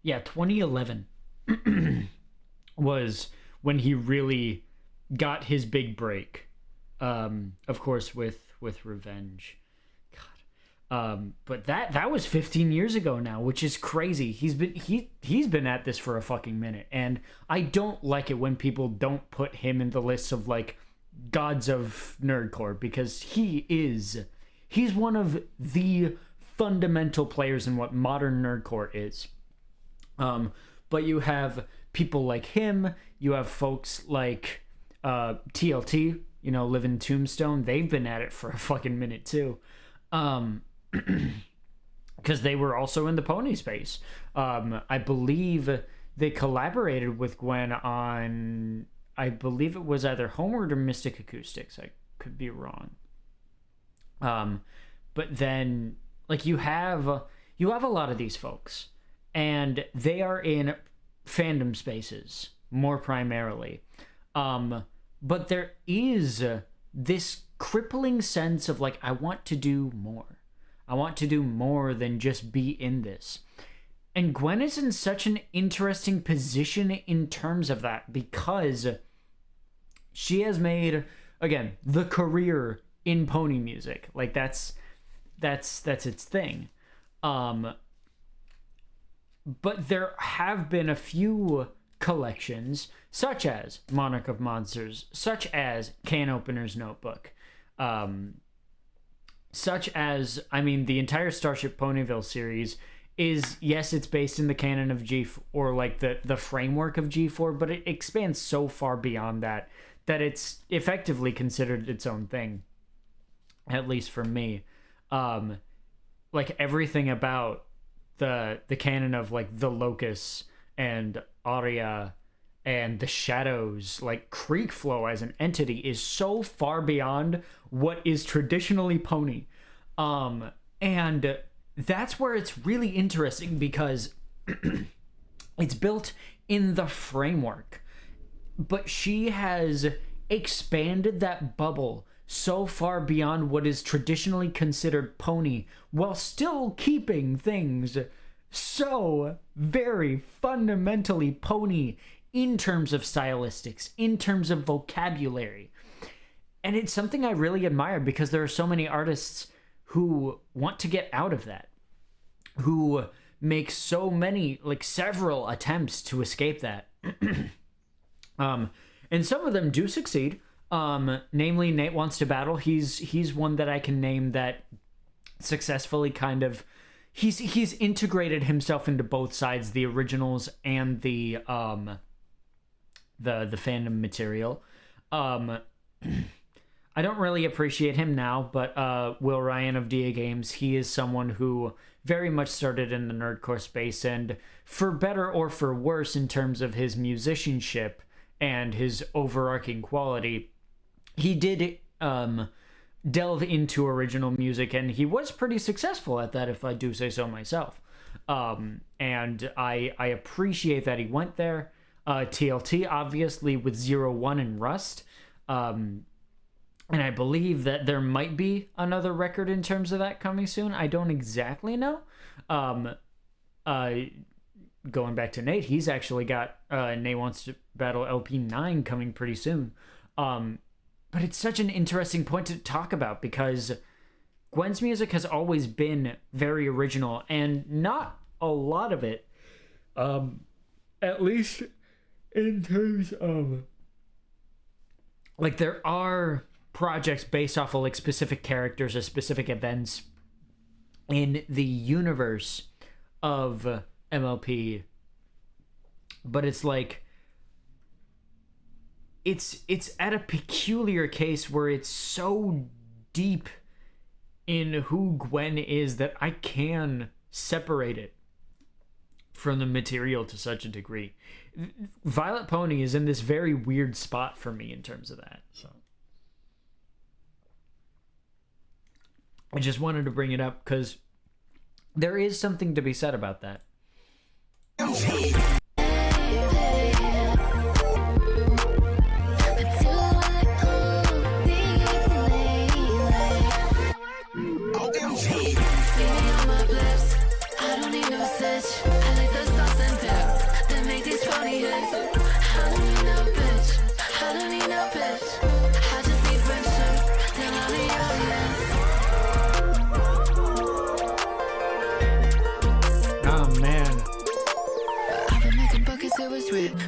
Yeah, 2011 was when he really got his big break. Of course, with Revenge. God. But that was 15 years ago now, which is crazy. He's been at this for a fucking minute, and I don't like it when people don't put him in the lists of like gods of nerdcore, because he's one of the fundamental players in what modern nerdcore is. But you have people like him, you have folks like TLT, you know, Live in Tombstone. They've been at it for a fucking minute too. Because they were also in the pony space. I believe they collaborated with Gwen on, I believe it was either Homeward or Mystic Acoustics. I could be wrong. But then, like, you have a lot of these folks, and they are in fandom spaces more primarily. But there is this crippling sense of like, I want to do more. I want to do more than just be in this. And Gwen is in such an interesting position in terms of that, because she has made, again, the career in pony music. Like that's its thing. But there have been a few collections, such as Monarch of Monsters, such as Can Opener's Notebook, such as, I mean, the entire Starship Ponyville series is, yes, it's based in the canon of G4, or like the framework of G4, but it expands so far beyond that it's effectively considered its own thing, at least for me. Like everything about the canon of like the Locusts and Aria and the Shadows, like Creek Flow as an entity, is so far beyond what is traditionally pony. And that's where it's really interesting, because it's built in the framework, but she has expanded that bubble so far beyond what is traditionally considered pony, while still keeping things so very fundamentally pony in terms of stylistics, in terms of vocabulary. And it's something I really admire, because there are so many artists who want to get out of that, who make so many, like several attempts to escape that. And some of them do succeed. Namely, Nate Wants to Battle. He's one that I can name that successfully kind of, he's integrated himself into both sides, the originals and the fandom material. I don't really appreciate him now, but Will Ryan of DA Games, he is someone who very much started in the nerdcore space, and for better or for worse in terms of his musicianship and his overarching quality, he did delve into original music, and he was pretty successful at that, if I do say so myself. And I appreciate that he went there. TLT, obviously, with 01 and Rust. And I believe that there might be another record in terms of that coming soon. I don't exactly know. going back to Nate, he's actually got Nate Wants to Battle LP9 coming pretty soon. But it's such an interesting point to talk about because Gwen's music has always been very original, and not a lot of it, at least in terms of, like, there are projects based off of like specific characters or specific events in the universe of MLP, but it's like it's at a peculiar case where it's so deep in who Gwen is that I can separate it from the material to such a degree. Violet Pony is in this very weird spot for me in terms of that. So I just wanted to bring it up because there is something to be said about that.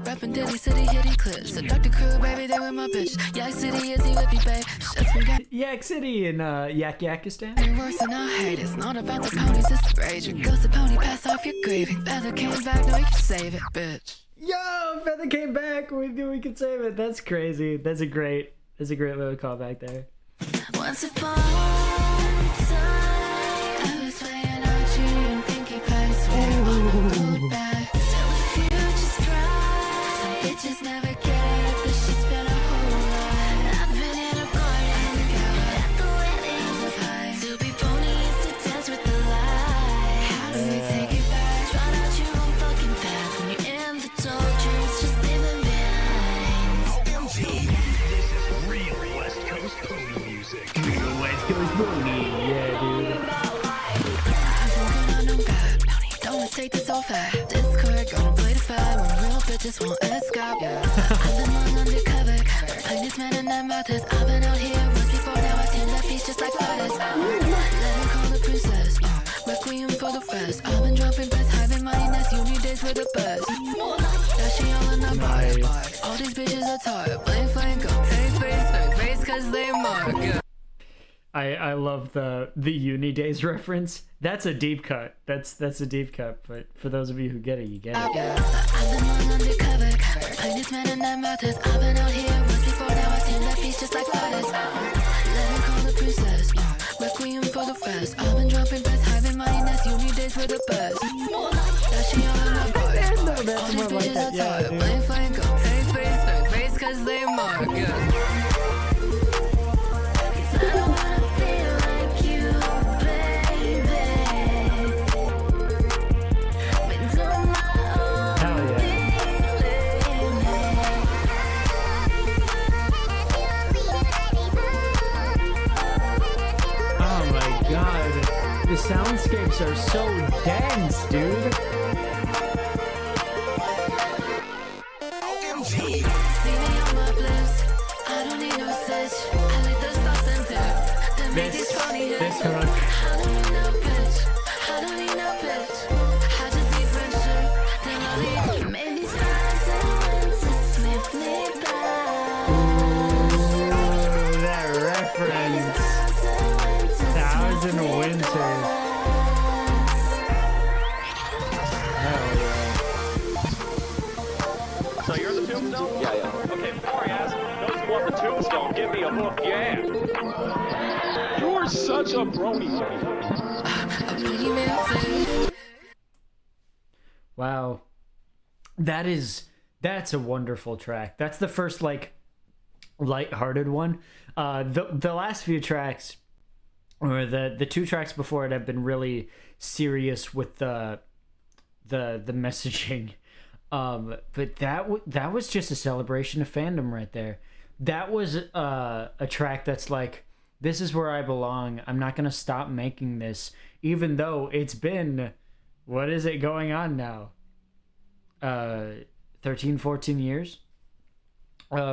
Rapping Diddy City, hitty clips. So Dr. Crew, baby, they with my bitch. Yak City, is he with me, babe? Shit's been got Yak City in Yakistan. Ain't worse than I hate. It's not about the ponies, it's the rage. It goes the pony, pass off your gravy. Feather came back, no, you can save it, bitch. Yo, Feather came back. We knew we could save it. That's crazy. That's a great little callback there. Once upon a time, I was playing Archie and Pinkie Pie. Swear on a good bag. Still the future's bright. Some bitches never get it, but she spent a whole lot. I've been in a party, at the weddings of high. To be ponies to dance with the light. How do we take it back? Try out your own fucking path. When you're in the doldrums, just leave them behind. This is real West Coast pony music. West Coast Pony, yeah, dude. Don't mistake this so far. Discord gonna play the fire when real bitches won't escape. I've been long undercover, playing this man in that matters. I've been out here once before, now I tend that beach just like fighters. Let her call the princess, requiem for the rest. I've been dropping best, having money nest, uni days with the best. Now she all in the bars. All these bitches are tired, blame flame, go take face, cause they mark. I love the uni days reference. That's a deep cut. That's a deep cut. But for those of you who get it, you get it. I've been long undercover, playing this man in that matters. I've been out here once before, now I tend that beach just like fighters. Let her call the princess, requiem for the rest. I've been dropping best, having money nest, uni days with the best. Now she all in the bars. All these bitches are tired, blame flame, go take face, cause they mark. I don't wanna feel like you, baby. Been doing my own Oh my god. The soundscapes are so dense, dude. See me on my bliss. I don't need no stitch. I like the sauce and dip. Then make these funny hits. This hook. I don't need no bitch. I don't need no bitch. I just need friendship. Then I'll leave. Maybe stars and winters make me blind. Ooh, that reference. Thousand Winters. Hell yeah. So you're the tombstone? Yeah. Okay, before I ask, those who want the tombstone, give me a hook, yeah. You're such a brony. Wow. That's a wonderful track. That's the first like lighthearted one. The last few tracks, or the two tracks before it, have been really serious with the messaging. But that was just a celebration of fandom right there. That was a track that's like, this is where I belong. I'm not gonna stop making this, even though it's been, what is it going on now? 13, 14 years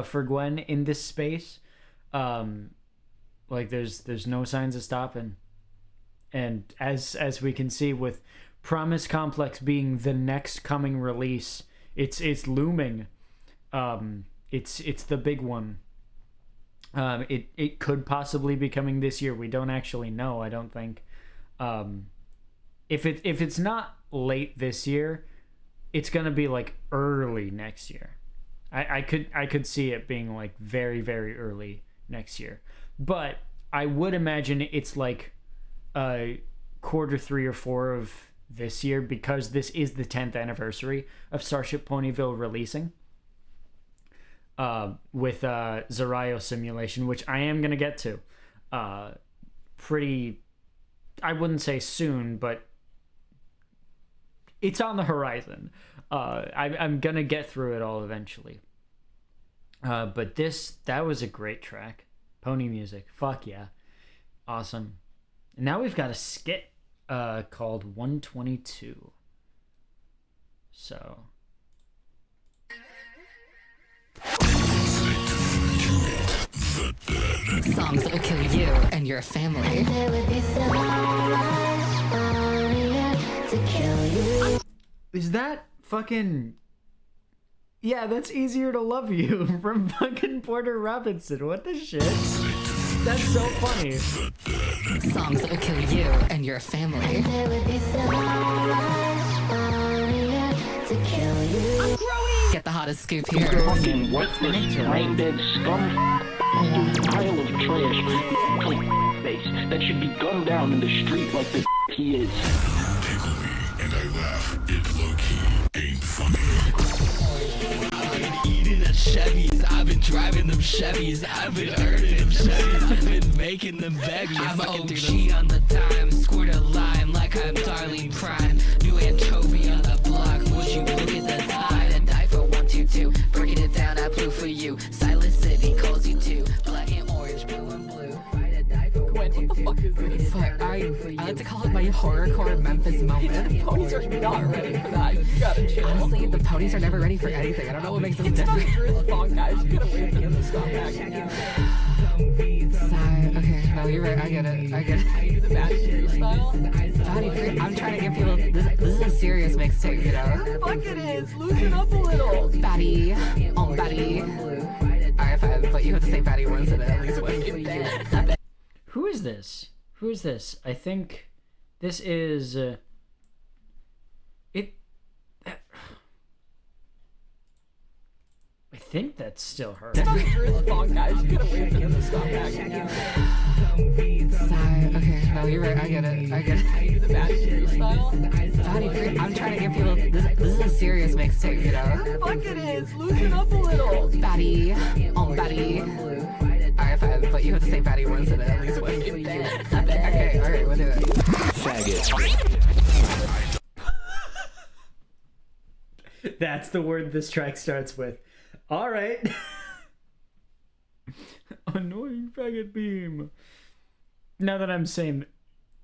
for Gwen in this space. Like there's no signs of stopping. And as we can see with Promise Complex being the next coming release, it's looming. It's the big one. It could possibly be coming this year. We don't actually know, I don't think. If it's not late this year, it's gonna be like early next year. I could see it being like very, very early next year. But I would imagine it's like quarter 3 or 4 of this year, because this is the 10th anniversary of Starship Ponyville releasing. With Zarayo Simulation, which I am going to get to pretty, I wouldn't say soon, but it's on the horizon. I'm going to get through it all eventually. But that was a great track. Pony music. Fuck yeah. Awesome. And now we've got a skit called 122. So... Songs that will kill you and your family. Is that fucking... Yeah, that's Easier to Love You from fucking Porter Robinson. What the shit? That's so funny. Songs that will kill you and your family. Get the hottest scoop here. Fucking worthless, brain-dead scum. Pile of trash. Face that should be gunned down in the street like the he is. Tickle me and I laugh. It low-key ain't funny. I've been eating the Chevys. I've been driving them Chevys. I've been earning them Chevys. I've been making them baby. I'm OG on the dime. Squirt a lime like I'm Darlene Prime. New anchovy on the block. Would you look at the side and die for 122? Breaking it down, I blew for you. Silent City calls you too. Black and orange, blue and blue. Gwen, what the fuck is this? Fuck, I like to call it my horrorcore Memphis moment. The ponies are not ready for that. You gotta chill. Honestly, the ponies are never ready for anything. I don't know what makes us different. It's not song, guys. You gotta wait for them to stop acting. Sorry, okay, no, you're right. I get it. You do the Batty freestyle? Batty free. I'm trying to give people. This is a serious mixtape, you know? The fuck it is. Loosen up a little. Batty. On Batty. Alright, fine, but you have to say Batty once in it at least once. Who is this? Who is this? I think this is I think that's still her. It's not song, guys. You gotta wait for them to stop acting. Sorry, okay, no, you're right. I get it. You do the Batty freestyle? Batty free. I'm trying to give people. This is a serious mixtape, you know? The fuck it is. Loosen up a little. Batty. On Batty. Alright, fine, but you have to say Batty once in it at least once. Okay, alright, we'll do it. Faggot. That's the word this track starts with. All right. Annoying faggot beam. Now that I'm saying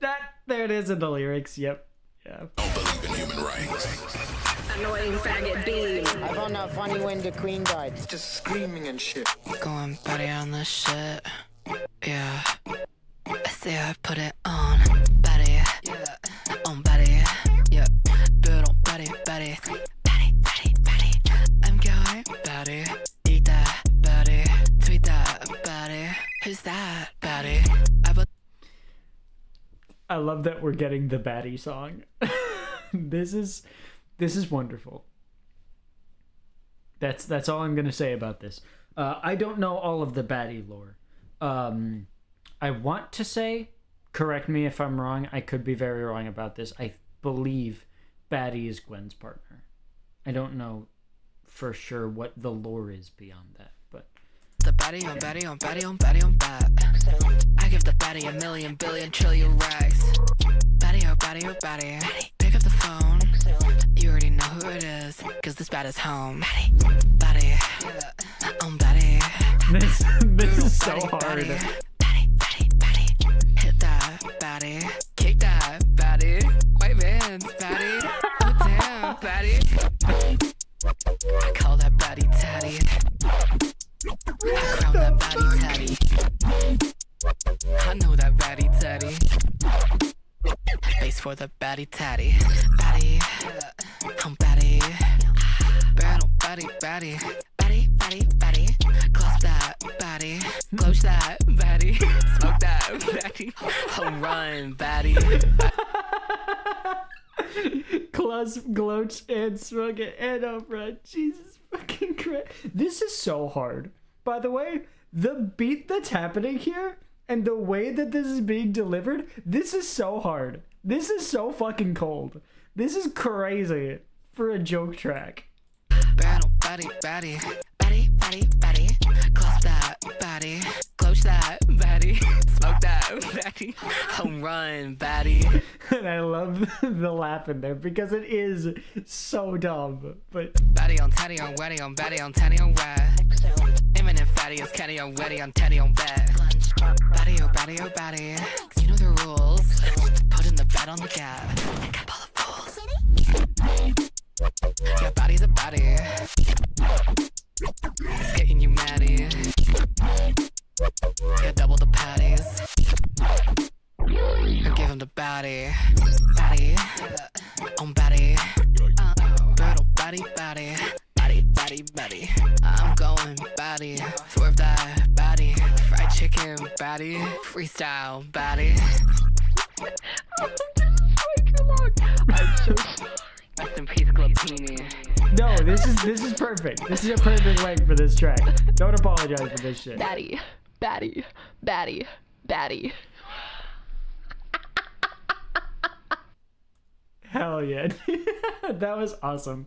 that, there it is in the lyrics. Yep. Yeah. Don't believe in human rights. Annoying faggot beam. I found out funny when the queen died. Just screaming and shit. Going Batty on this shit. Yeah. I say I put it on. Batty. Yeah. On Batty. Yeah. Build on Batty. Batty. I'm going Batty. Eat that Batty. Tweet that Batty. Who's that Batty? I love that we're getting the Batty song. This is wonderful. That's all I'm gonna say about this. I don't know all of the Batty lore. I want to say, correct me if I'm wrong. I could be very wrong about this. I believe Batty is Gwen's partner. I don't know for sure what the lore is beyond that, but the Batty on Batty on Batty on Batty on Bat. I give the Batty a million billion trillion racks. Batty oh Batty oh Batty. Pick up the phone. You already know who it is, cause this bat is home. Batty. On Batty. This is so hard. Batty. Hit that Batty. Kick that Batty. White man's Batty. Oh damn, Batty. for the baddie tatty. Baddie, I'm baddie. Battle, baddie, baddie. Baddie, baddie, baddie. Close that, baddie. Close that, baddie. Smoke that, baddie. Home run, baddie. Close, gloach, and smoke it, and over. Jesus fucking Christ. This is so hard. By the way, the beat that's happening here and the way that this is being delivered, this is so hard. This is so fucking cold. This is crazy for a joke track. Battle, baddie, baddie. Baddie, baddie, baddie. Close that, baddie. Close that, baddie. Smoke that, baddie. Home run, baddie. And I love the laugh in there because it is so dumb. But baddie on tatty on weddy on baddie on tatty on rad. Imminent fatty is caddy on weddy on tatty on bed. Baddie oh baddie oh baddie. You know the rules. Put in the bed on the gap. And cap all the fools. Yeah, body's a body. It's getting you maddie. Yeah, double the patties. And give him the baddie. Baddie. On baddie. Battle, baddie, baddie. Baddie, baddie, baddie. I'm going baddie. Swerve that baddie. Fried chicken baddie. Freestyle baddie. I'm so sorry. Rest in peace, Glapini. no, this is perfect. This is a perfect length for this track. Don't apologize for this shit. Baddie, baddie, baddie, baddie. Hell yeah. That was awesome.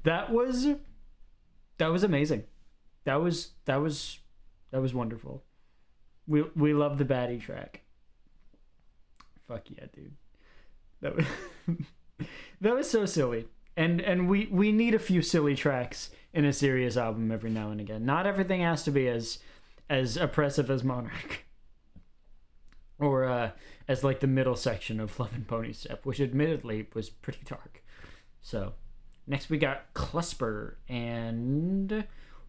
That was amazing. That was wonderful. We love the baddie track. Fuck yeah, dude. That was so silly. And we need a few silly tracks in a serious album every now and again. Not everything has to be as oppressive as Monarch. Or as like the middle section of Love and Pony Step, which admittedly was pretty dark. So, next we got Clusper, and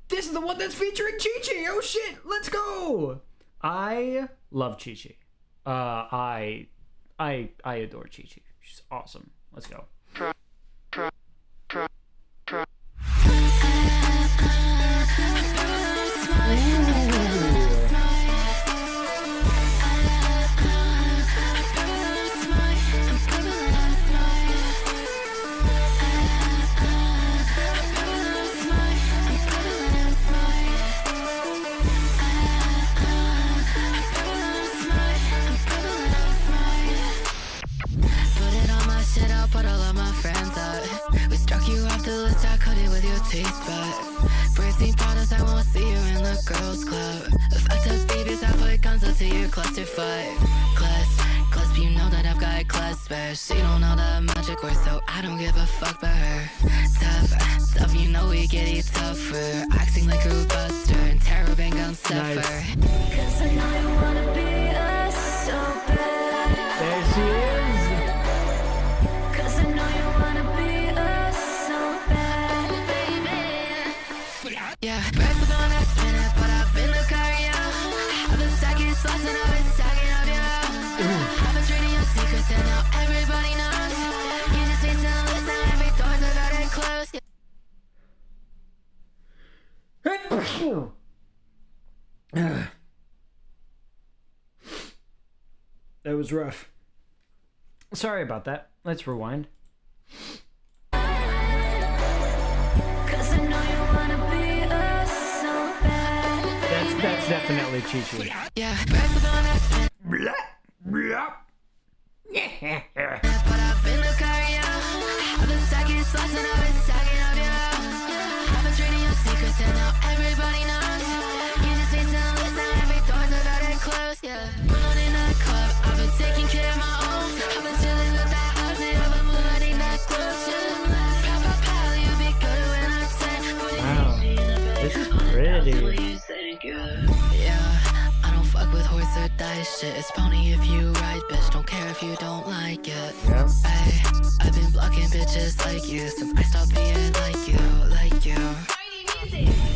this is the one that's featuring Chi-Chi! Oh shit, let's go! I love Chi-Chi. I adore Chi-Chi. She's awesome. Let's go. Taste bud. Bracing bottles, I won't see you in the girls' club. Effective babies, I put guns up to your clusterfuck. Clasp, you know that I've got clasp. She don't know the magic word, so I don't give a fuck about her. Tough, you know we get it tougher. Acting like a buster and terror bang gun suffer. Nice. Cause I know you wanna be us so bad. There she is. Cause I know you wanna be us so bad. Yeah, rest of on that spinner, but I've been the career. I've been stacking slots and I've been stacking up your I've been trading your secrets and now everybody knows. You just need to listen, every door's about to close. That was rough. Sorry about that. Let's rewind. That's definitely Chi-Chi. Yeah, rest of on that spinner. Blah, blah. But I've been the career. I've been stacking slots and I've been stacking up your I've been trading your secrets and now everybody knows. You just need to listen, every door's about to close. Yeah, when I'm in the club, I've been taking care of my own. I've been chilling with that Aussie, I've been moving that close. Yeah, pal, you be good when I'm 10. Wow, this is pretty. Yeah, I don't fuck with horse or dice shit. It's pony if you ride, bitch. Don't care if you don't like it. Yep. I've been blocking bitches like you since I stopped being like you.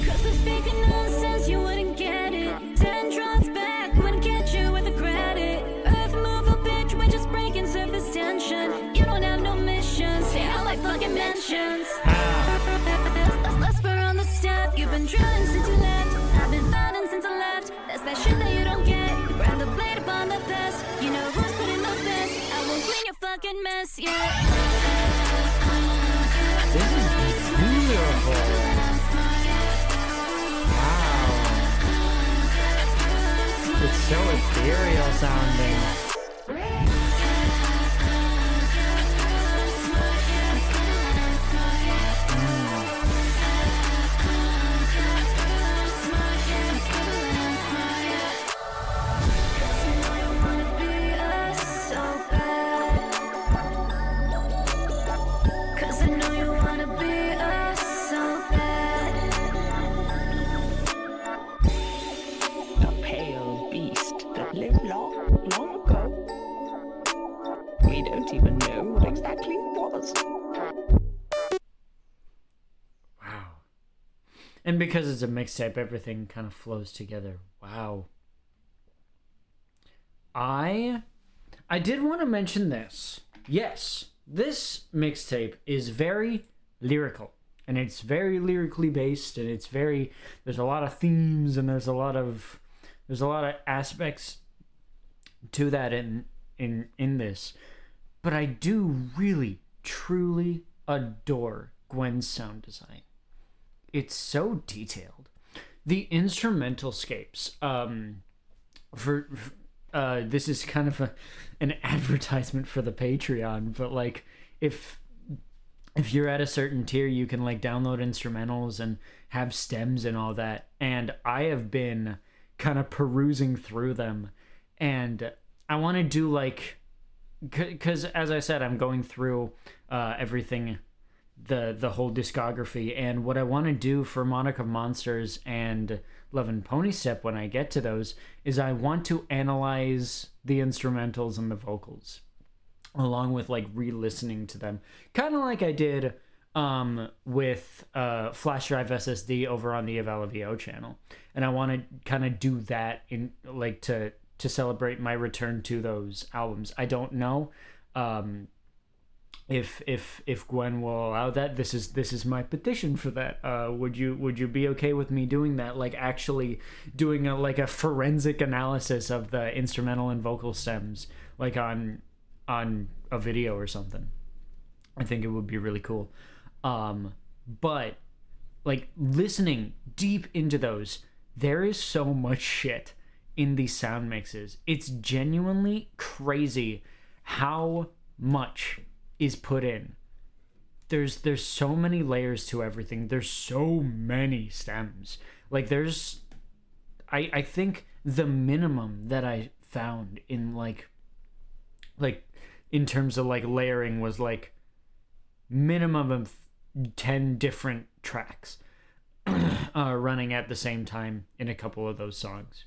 Cause the speaking nonsense, you wouldn't get it. 10 drops back, wouldn't get you with a credit. Earth move a bitch, we're just breaking surface tension. finding since you left. I've been finding since I left. That's that shit that you don't get. You grab the blade upon the best. You know who's putting the best. I won't clean your fucking mess, yeah. This is beautiful. Wow. It's so ethereal sounding. And because it's a mixtape, everything kind of flows together. Wow. I did want to mention this. Yes, this mixtape is very lyrical. And it's very lyrically based, and it's very, there's a lot of themes, and there's a lot of aspects to that in this. But I do really, truly adore Gwen's sound design. It's so detailed. The instrumental scapes, this is kind of an advertisement for the Patreon, but like if you're at a certain tier, you can like download instrumentals and have stems and all that. And I have been kind of perusing through them, and I want to do like, because as I said, I'm going through everything, the whole discography, and what I want to do for Monarch of Monsters and Love and Pony Step when I get to those is I want to analyze the instrumentals and the vocals along with like re-listening to them, kind of like I did with Flash Drive SSD over on the Avella VO channel. And I want to kind of do that in like to celebrate my return to those albums. I don't know if Gwen will allow that. This is my petition for that. Would you be okay with me doing that, like actually doing a forensic analysis of the instrumental and vocal stems, like on a video or something? I think it would be really cool. But like listening deep into those, there is so much shit in these sound mixes. It's genuinely crazy how much is put in. There's so many layers to everything. There's so many stems. Like there's I think the minimum that I found in like in terms of like layering was like minimum of 10 different tracks running at the same time in a couple of those songs.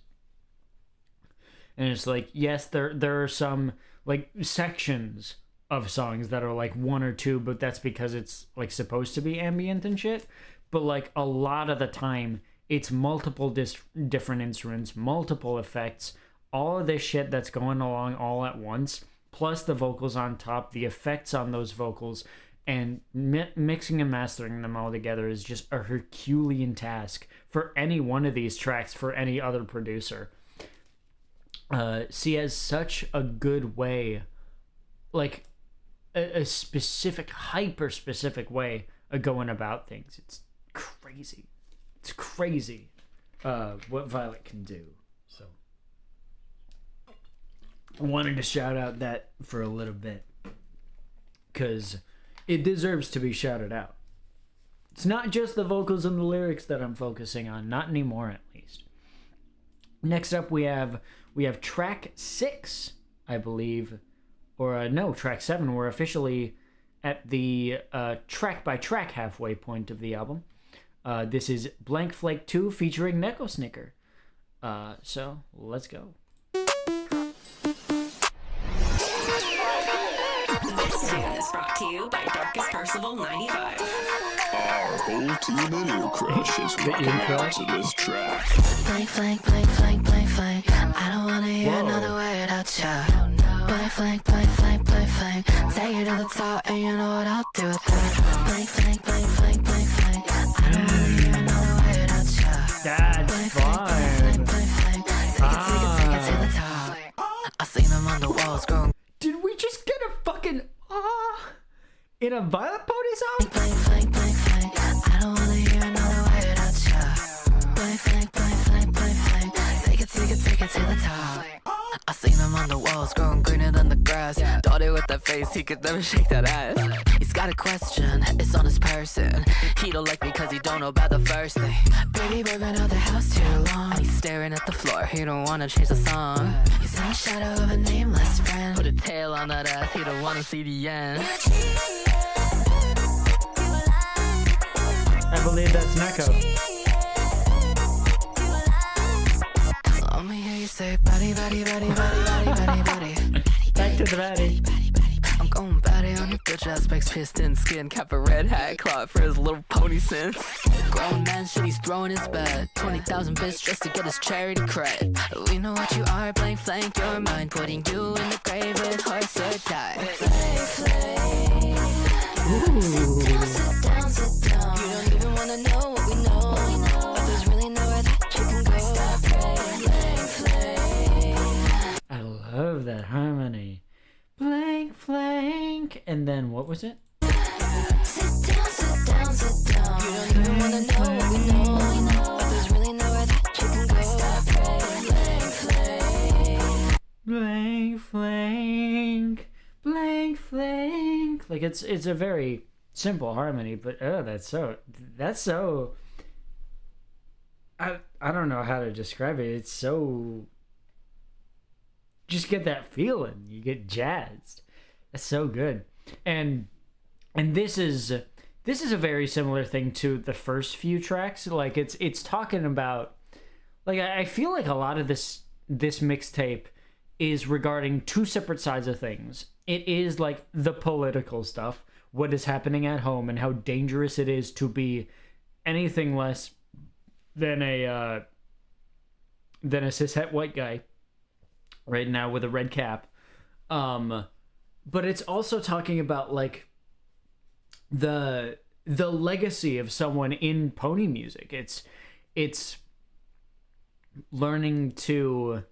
And it's like, yes, there are some like sections of songs that are like one or two, but that's because it's like supposed to be ambient and shit. But like a lot of the time it's multiple different instruments, multiple effects, all of this shit that's going along all at once, plus the vocals on top, the effects on those vocals, and mixing and mastering them all together is just a Herculean task for any one of these tracks, for any other producer. She has such a good way, like a specific, hyper specific way of going about things. It's crazy. It's crazy what Vylet can do. So I wanted to shout out that for a little bit because it deserves to be shouted out. It's not just the vocals and the lyrics that I'm focusing on, not anymore at least. Next up we have track 6, I believe, or no, track 7. We're officially at the track by track halfway point of the album. This is Blank Flake 2 featuring Neko Snicker. So let's go. This is brought to you by Darkest Percival 95. Our whole team of Ear Crush is rocking out to this track. Blank, blank, blank, blank, blank, blank. I don't wanna hear another word out ya. Blank, blank, blank, blank, blank, blank. Take it to the top and you know what I'll do with that. Blank, blank, blank, blank, blank, blank. I don't wanna hear another word out ya. fine. I seen them on the walls growing. Did we just get a fucking in a Vylet Pony song? Blank, blank, blank, blank. I don't wanna hear another word out ya. Blank, blank, blank, blank, blank, blank. Take it to the top. I seen him on the walls growing greener than the grass. Thought it with that face, he could never shake that ass. He's got a question, it's on his person. He don't like me cause he don't know about the first thing. Baby, we've been out the house too long. He's staring at the floor, he don't wanna change the song. He's in the shadow of a nameless friend. Put a tail on that ass, he don't wanna see the end. I believe that's Neko. Let me hear you say body, body, body, body, body, body, body. Back to the body. I'm going batty on your bitch ass, specs pissed in skin, cap a red hat, clawed for his little pony sense. Grown man shit, he's throwing his bed. 20,000 bits just to get his charity cred. We know what you are, blank flank your mind, putting you in the grave with horse or die. Sit down, sit down. You don't even wanna know what we know. But there's really nowhere that you can go. Stop playing. I love that harmony. Blank, flank. And then what was it? Sit down, sit down, sit down. You don't even wanna know what we know. But there's really nowhere that you can go. Stop playing. Blank, flank. Blank, flank. Like it's a very simple harmony, but that's so I don't know how to describe it. It's so, just get that feeling. You get jazzed. That's so good. And this is a very similar thing to the first few tracks. Like it's talking about, like, I feel like a lot of this mixtape is regarding two separate sides of things. It is like the political stuff, what is happening at home, and how dangerous it is to be anything less than a cishet white guy right now with a red cap. But it's also talking about like the legacy of someone in pony music. It's learning to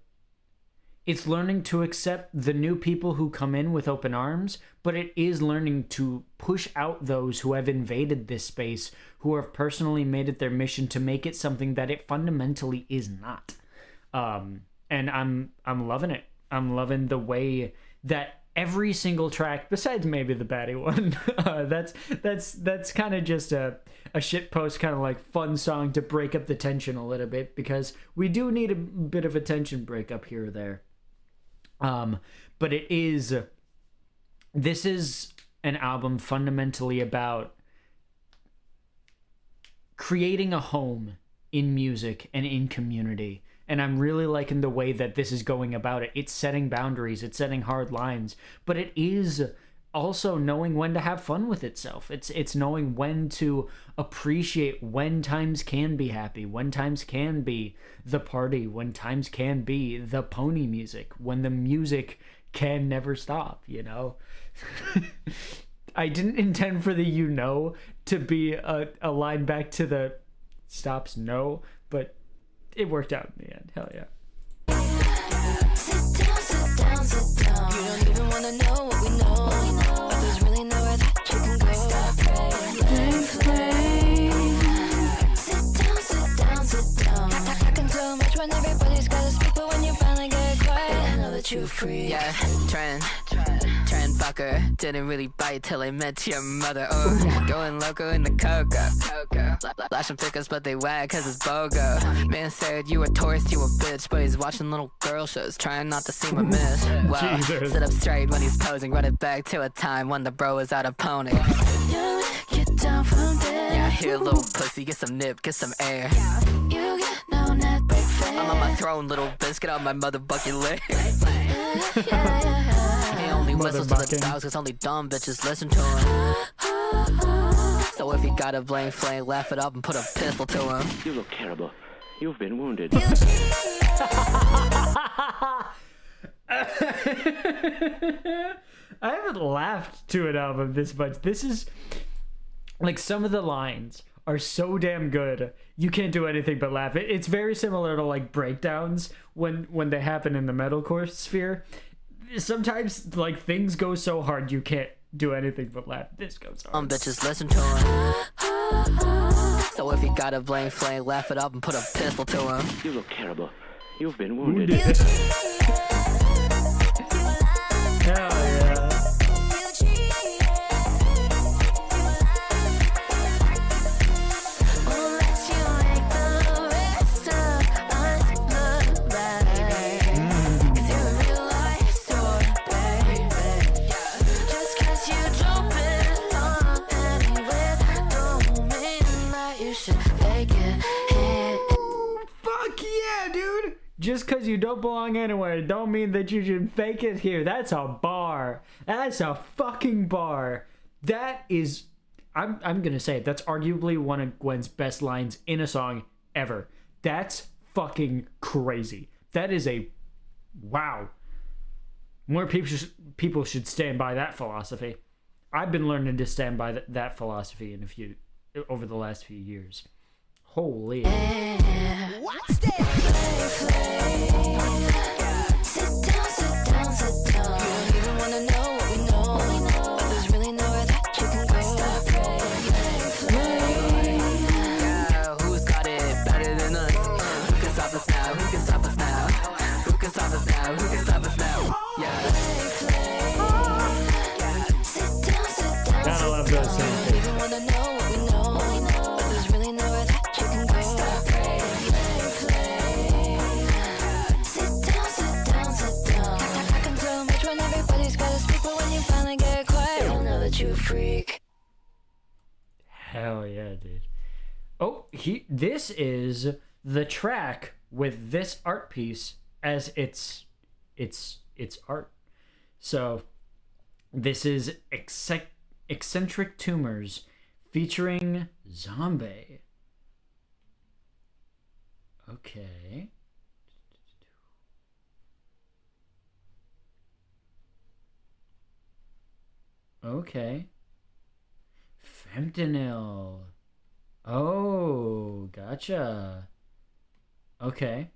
accept the new people who come in with open arms, but it is learning to push out those who have invaded this space, who have personally made it their mission to make it something that it fundamentally is not. And I'm loving it. I'm loving the way that every single track, besides maybe the baddie one, that's kind of just a shit post, kind of like fun song to break up the tension a little bit, because we do need a bit of a tension breakup here or there. But this is an album fundamentally about creating a home in music and in community. And I'm really liking the way that this is going about it. It's setting boundaries, it's setting hard lines, but it is also knowing when to have fun with itself. It's knowing when to appreciate when times can be happy, when times can be the party, when times can be the pony music, when the music can never stop, you know? I didn't intend for the to be a line back to the stops no, but it worked out in the end. Hell yeah. Sit down, sit down, sit down. You don't even wanna know what we know. But there's really nowhere that you can go. Stop playing. Sit down, sit down, sit down. Talking so much when everybody's gotta speak, but when you finally get quiet, I know that you're free. Yeah, trend fucker. Didn't really bite till I met your mother. Oh, going loco in the cocoa. Lash them pickers, but they wag cause it's BOGO. Man said you a tourist, you a bitch, but he's watching little girl shows, trying not to seem a miss. Wow, sit up straight when he's posing, run it back to a time when the bro was out of pony. Get down from there. Yeah, here little pussy, get some nip, get some air. You get no net break fair. I'm on my throne, little bitch, get out my motherfucking leg. He only whistles to the dogs cause only dumb bitches listen to him. So if you got a blank flame, laugh it up and put a pistol to him. You look terrible. You've been wounded. I haven't laughed to an album this much. This is like, some of the lines are so damn good. You can't do anything but laugh. It's very similar to like breakdowns when they happen in the metalcore sphere. Sometimes like things go so hard you can't do anything but laugh. This goes hard. Bitches listen to him. So if you got a blank flame, laugh it up and put a pistol to him. You look terrible. You've been wounded. Hell yeah. Just because you don't belong anywhere don't mean that you should fake it here. That's a bar. That's a fucking bar. That is, I'm gonna say it, that's arguably one of Gwen's best lines in a song ever. That's fucking crazy. That is a, wow. More people should stand by that philosophy. I've been learning to stand by that philosophy over the last few years. Holy. What's that? Sit down, sit down, sit down. You don't even wanna know what we know. But there's really nowhere that you can go. Yeah, who's got it better than us? Who can stop us now? Who can stop us now? Who can stop us now? Who can stop us now? Yeah. Sit down, sit down. Gotta love those sounds. You don't even wanna know what we know. But there's really nowhere that you can go. You freak. Hell yeah, dude. Oh, this is the track with this art piece as its art. So this is Eccentric Tumors featuring ZombAe. Okay. Okay. Fentanyl. Oh, gotcha. Okay.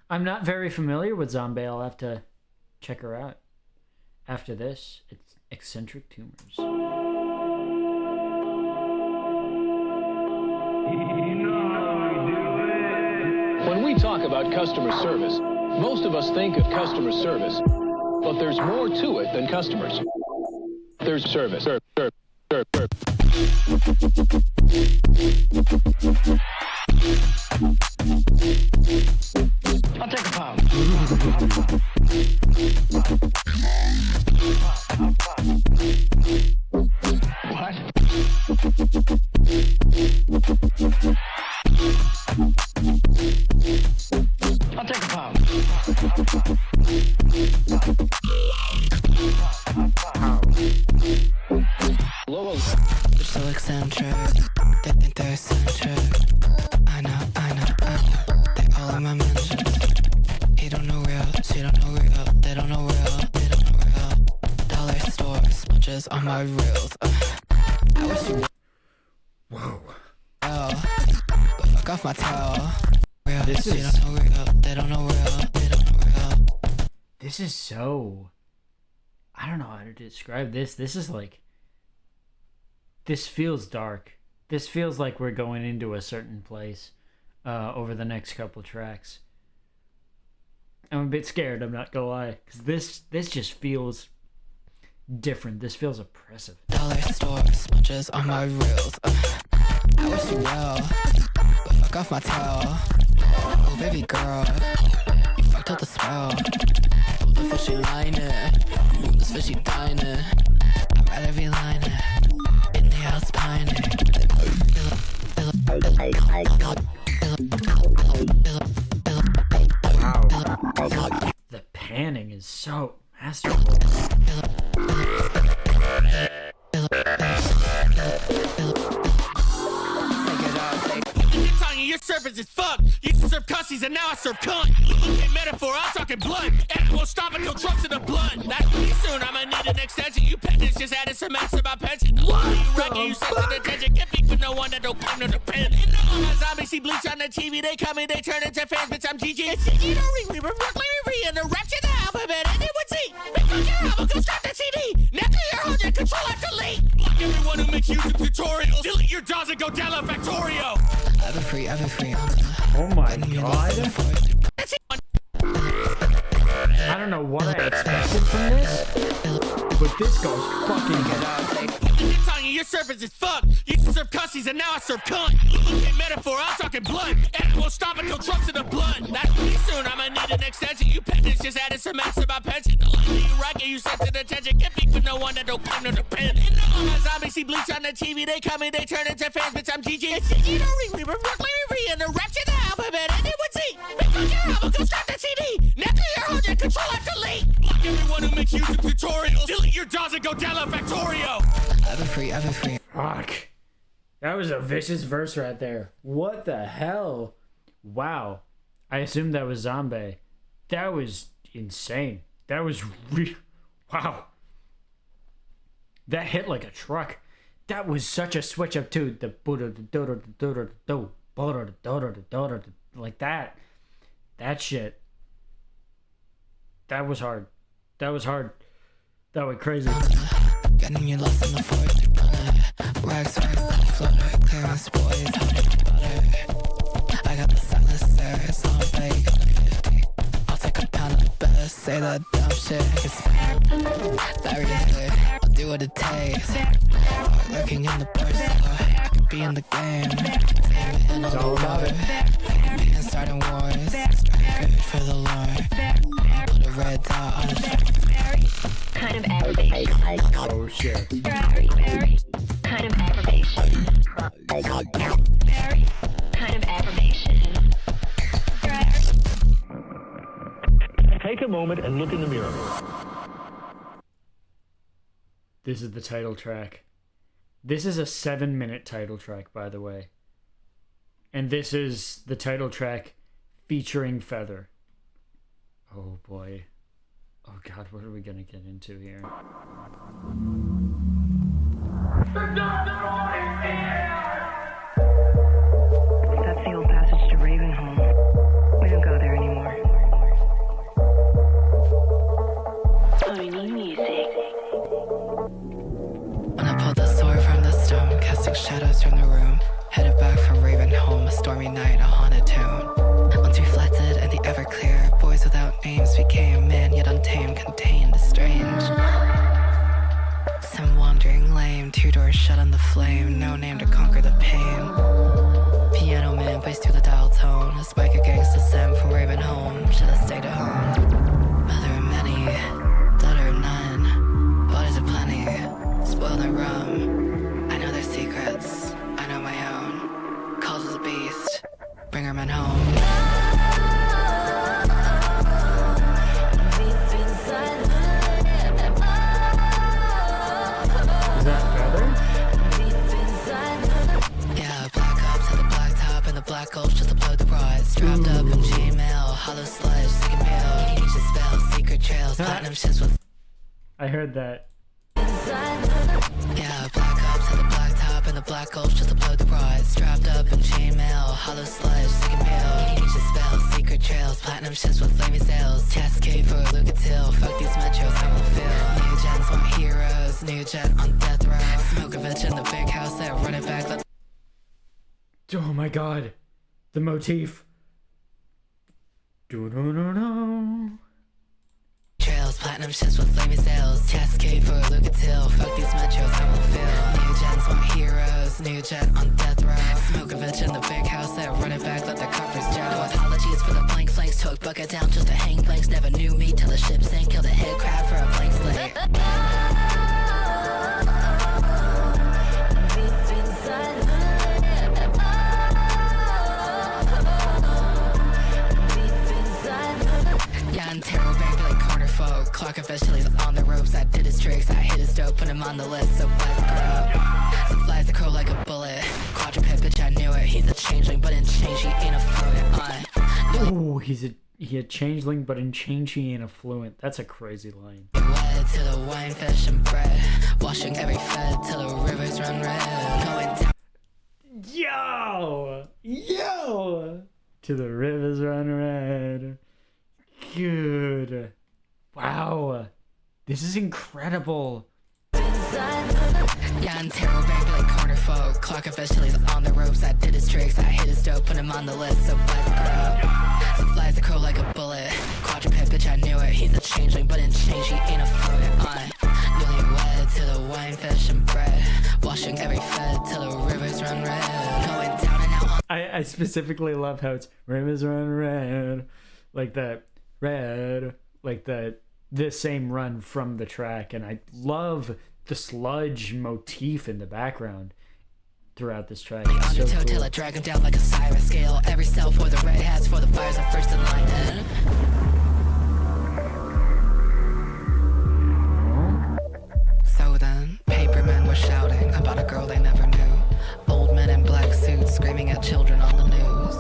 I'm not very familiar with ZombAe. I'll have to check her out. After this, it's Eccentric Tumors. When we talk about customer service, most of us think of customer service, but there's more to it than customers. There's service. I'll take a pound. What? I'll take a pound. They're so eccentric, they think they're eccentric. I know, they all in my mentions. He don't know real, she don't know real, they don't know real, they don't know real. Dollar store smudges on my reels. I wish you Whoa. Oh, but fuck off my tail. Real, This she is- don't know real, they don't know real, they don't know real. This is so... I don't know how to describe this. This is like... This feels dark. This feels like we're going into a certain place over the next couple tracks. I'm a bit scared, I'm not gonna lie. Because this just feels different. This feels oppressive. Dollar store smudges on my reels. I wish you well, but fuck off my tail. Oh baby girl, you fucked up the spell. Oh the fishy liner, this fishy diner. I'm at every liner, in the house pining. Wow. The panning is so masterful. You're serving surface as fuck. Used to serve cussies and now I serve cunt. In metaphor, I'm talking blood. And I won't stop until Trump's in the blood. That's pretty soon, I'ma need an extension. You peasants just added some X to my pension. What you reckon you sent to detention? Get beat with no one that don't come to the pen. And all my zombies see bleach on the TV. They come in, they turn into fans, bitch, I'm GG. It's GG, don't ring me, Brooklyn, and the rapture the alphabet, and it would see. Make your album, go start the CD. Nuclear hold your control after leak. Block everyone who makes YouTube tutorials. Delete your DAWs and go download Factorio. Ever free. Oh my god. I don't know what I expected from this, but this goes fucking good. It's on you, your surface is fucked. Used to serve cussies and now I serve cunt. In metaphor, I'm talking blood. And I won't stop until Trump's in the blood. That's pretty soon, I'ma need an extension. You peasants just added some X to my pension. The line you reckon you sent to detention. Get beat with no one that don't come to the pen. And all my zombies see bleach on the TV. They come in, they turn into fans, bitch, I'm GG. It's GG, don't ring me, Brooklyn, and the rapture the alphabet, and it would see. Make your album, go start the CD. Nuclear hold your control after leak. Block everyone who makes YouTube tutorials. Delete your DAWs and go download Factorio. Ever free. Fuck. That was a vicious verse right there. What the hell? Wow. I assumed that was ZombAe. That was insane. That was wow. That hit like a truck. That was such a switch up too. The like that. That shit. That was hard. That was hard. That went crazy. Getting you lost in the fourth. Rags on the floor. Clearing spoils. I got the silencer. It's all big on the 50. I'll take a pound of the best. Say that dumb shit. I can spam. Very good. I'll do what it takes. Lurking in the burst. I can be in the game. It's all about it. And starting wars. Strike good for the Lord. I'll put a red dot on it. Kind of aggravation. Oh shit. Very kind of aggravation. Very kind of aggravation. Take a moment and look in the mirror. This is the title track. This is a 7-minute title track, by the way. And this is the title track featuring Feather. Oh boy. Oh god, what are we gonna get into here? That's the old passage to Ravenholm. We don't go there anymore. Only music. When I pulled the sword from the stone, casting shadows from the room, headed back from Ravenholm, a stormy night, a haunted tune. Once reflected in the Everclear, boys without names became man yet untamed, contained, strange. Some wandering lame, 2 doors shut on the flame, no name to conquer the pain. Piano man plays through the dial tone, a spike against the stem from Ravenholm, should have stayed at home. Mother of many, daughter of none, bodies of plenty, spoiled and rum. I know their secrets, I know my own. Calls as a beast, bring her men home. Black gulch just to plug the rods. Strapped up in chainmail, hollow sludge, second mail. Ancient spells, secret trails, platinum ships with. I heard that. Yeah, black ops at the black top and the black gulch just to plug the rods. Strapped up in chainmail, hollow sludge, second mail. Ancient spells, secret trails, platinum ships with flaming sails. Cascade for Lucatill, fuck these metros, I will feel. New gens want heroes, new jet on death row. Smoke a bitch in the big house that run it back. Oh my god. The motif. Do-do-do-do. Trails, platinum ships with flaming sails. Cascade for Lucatill, fuck these metros, I will feel. New gens want heroes, new jet on death row. Smoke a bitch in the big house that run it back, let the coppers drown. Apologies for the blank flanks, took bucket down just to hang blanks. Never knew me till the ship sank, killed a head crab for a blank slate. Clark officially on the ropes. I did his tricks, I hit his dope, put him on the list. So flies the crow like a bullet. Quadruped bitch, I knew it. He's a changeling, but in change he ain't a fluent. Oh, he a changeling, but in change he ain't a fluent. That's a crazy line. Wed to the wine, fish, and bread. Washing every fed till the rivers run red. Going down. Yo! To the rivers run red. Good. Wow. This is incredible. Yeah, I'm terror baby like corner folk. Clark officially on the ropes. I did his tricks, I hit his dope, put him on the list. So flies the crow. So flies the crow like a bullet. Quadruped, bitch, I knew it. He's a changeling, but in change he ain't a fluent. Newlywed to the wine, fish, and bread. Washing every fed till the rivers run red. Going down and out on. I specifically love how it's rivers run red. Like that red. Like the same run from the track. And I love the sludge motif in the background throughout this track. The undertow so cool. till I drag him down like a siren scale. Every cell for the red hats, for the fires are first in line. So then, papermen were shouting about a girl they never knew. Old men in black suits screaming at children on the news.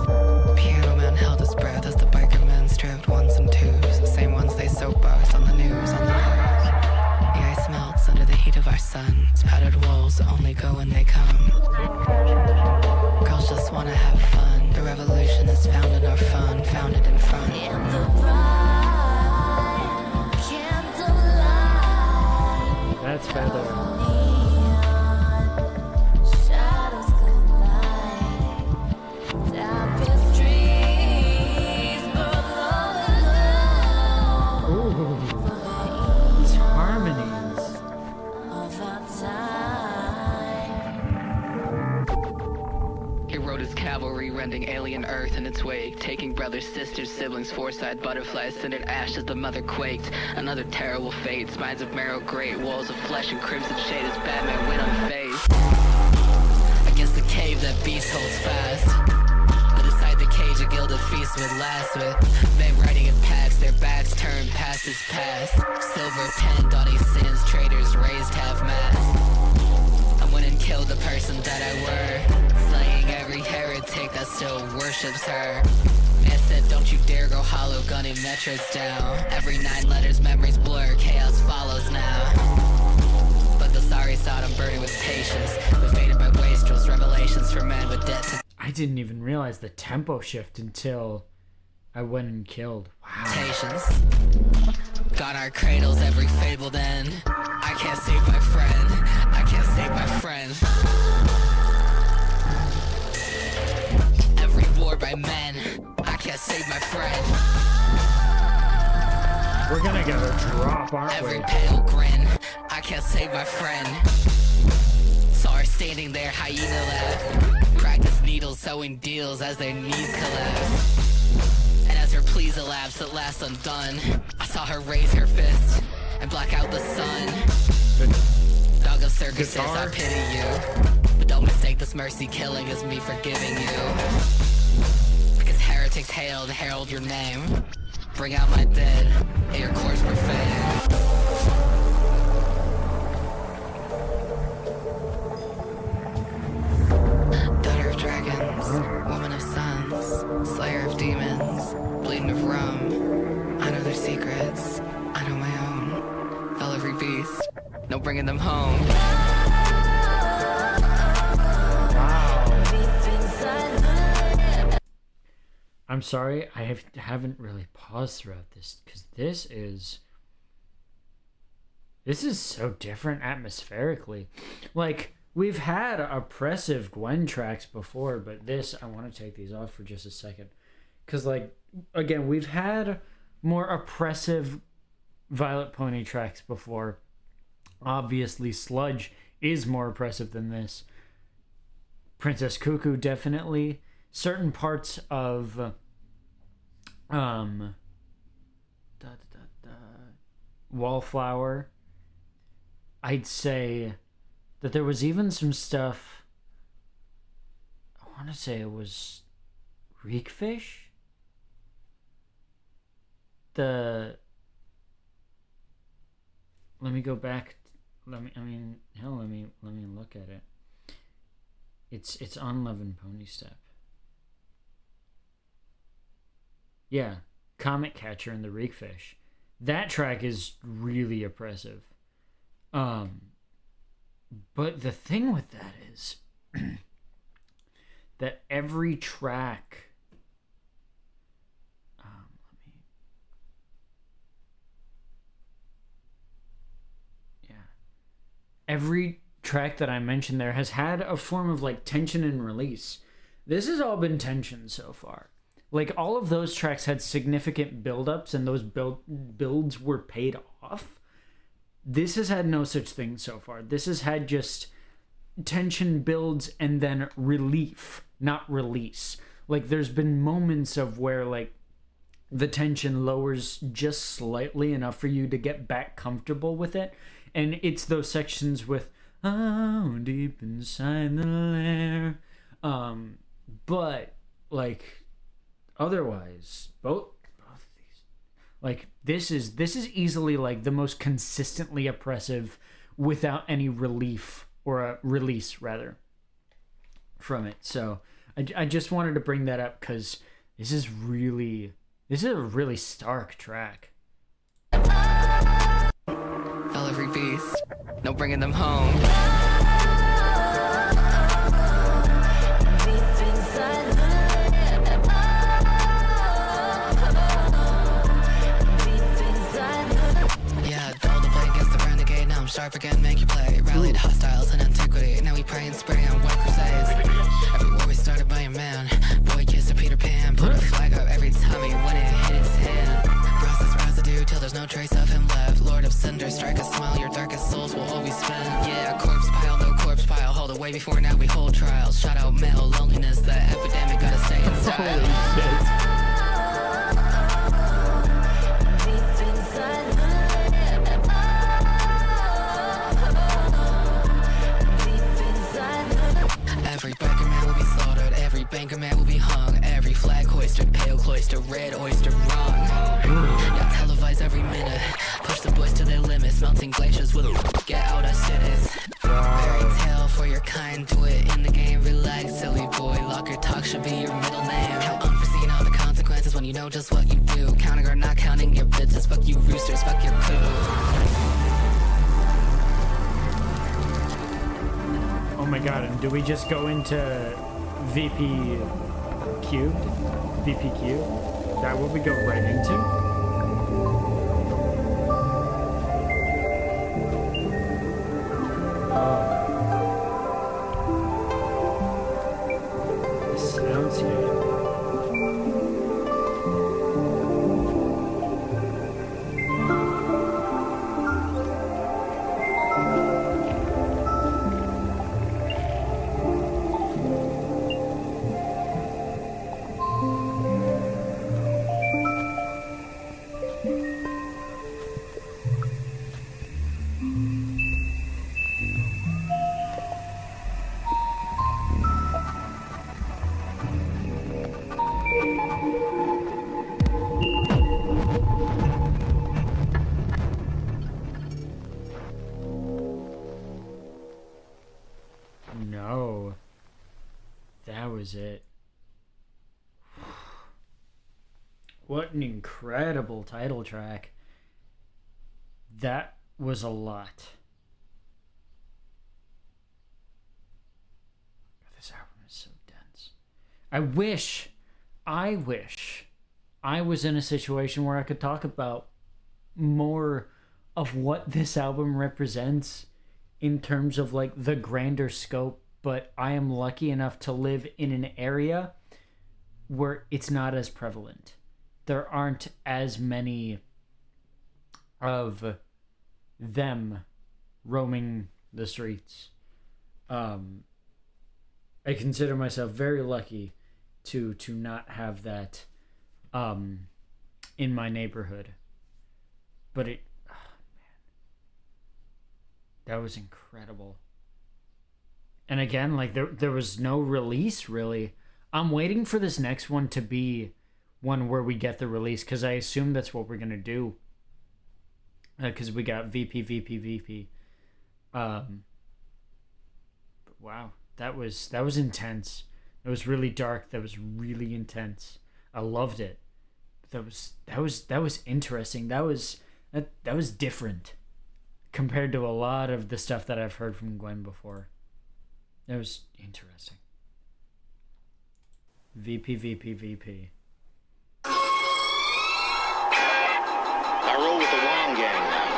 Piano man held his breath as the biker men stripped ones and twos. The same ones they soapboxed on the news, on the news. The ice melts under the heat of our sun. Spattered walls only go when they come. Girls just wanna have fun. The revolution is found in our fun, founded in front. In the bright candlelight. That's Feather. Shadows collide. Tapestries below. Ooh. These harmonies. Of our time. He rode his cavalry, rending alien earth in its wake, taking brothers, sisters, siblings, foresight, butterflies, cindered ash as the mother quaked. Another terrible fate, spines of marrow, great walls of flesh and crimson shade as Batman went unfazed. Against the cave that beast holds fast. But inside the cage a gilded feast would last. With men riding in packs, their backs turned past his past. Silver penned on his sins, traitors raised half-mast. I went and killed the person that I were, slaying every heretic that still worships her. Man said, don't you dare go hollow, gunning metrics down. Every 9 letters, memories blur, chaos follows now. But the sorry Sodom burning with patience, evaded by wastrels, revelations for men with debt to I didn't even realize the tempo shift until I went and killed. Wow. temptations. Got our cradles every fabled end. I can't save my friend. I can't save my friend. Every war by men. I can't save my friend. We're gonna get a drop, aren't Every we? pale grin. I can't save my friend. Saw her standing there, hyena laugh. Practice needles sewing deals as their knees collapse. And as her pleas elapse, at last undone, I saw her raise her fist and black out the sun. Dog of circuses, I pity you. But don't mistake this mercy killing as me forgiving you. Because heretics hail to herald your name. Bring out my dead, and your corpse profane. Daughter of dragons, woman of suns, slayer of demons, bleeding of rum. I know their secrets, I know my own. Fell every beast, no bringing them home. I'm sorry, I haven't really paused throughout this because this is so different atmospherically. Like, we've had oppressive Gwen tracks before, but this, I want to take these off for just a second. Because, like, again, we've had more oppressive Violet Pony tracks before. Obviously, Sludge is more oppressive than this. Princess Cuckoo, definitely. Certain parts of Wallflower, I'd say that there was even some stuff, I want to say it was Reekfish? Let me go back, let me look at it. It's on Love and Pony Step. Yeah, Comet Catcher and the Reekfish. That track is really oppressive. But the thing with that is that every track, every track that I mentioned there has had a form of like tension and release. This has all been tension so far. Like all of those tracks had significant build-ups and those builds were paid off. This has had no such thing so far. This has had just tension builds and then relief, not release. Like there's been moments of where like the tension lowers just slightly enough for you to get back comfortable with it. And it's those sections with "Oh, deep inside the lair." But like otherwise, both of these, like this is easily like the most consistently oppressive without any relief or a release rather from it. So I just wanted to bring that up because this is a really stark track. Fell every beast, no bringing them home. Yeah, dull the blade against the renegade. Now I'm sharp again, make you play. Rallied hostiles in antiquity. Now we pray and spray on white crusades. Every war we started by a man. Boy kissed a Peter Pan. Put a flag up every time he went and hit his hand. Process residue till there's no trace of him left. Lord of Cinder, strike a smile, your darkest souls will always spend. Yeah, corpse pile, no corpse pile. Hold away before now we hold trials. Shout out male loneliness, the epidemic gotta stay inside. Holy shit. Every biker man will be slaughtered, every banker man will be hung, every flag hoisted, pale cloister, red oyster rung. Yeah, televise every minute, push the boys to their limits, melting glaciers with a get out as cities. Fairy tale for your kind, do it in the game, relax, silly boy, locker talk should be your middle name. How unforeseen are the consequences when you know just what you do. Counting or not counting your bitches, fuck you roosters, fuck your crew. Oh my god, and do we just go into VP cubed? VP cubed? Is that what we go right into? The soundscape. No. That was it. What an incredible title track. That was a lot. This album is so dense. I wish I was in a situation where I could talk about more of what this album represents in terms of like the grander scope, but I am lucky enough to live in an area where it's not as prevalent. There aren't as many of them roaming the streets. I consider myself very lucky to not have that in my neighborhood. But it, oh man, that was incredible. And again, like there was no release really. I'm waiting for this next one to be one where we get the release, because I assume that's what we're gonna do. Because we got VP. But wow, that was intense. It was really dark. That was really intense. I loved it. was interesting. That was different compared to a lot of the stuff that I've heard from Gwen before. That was interesting. VP. I roll with the wrong gang now.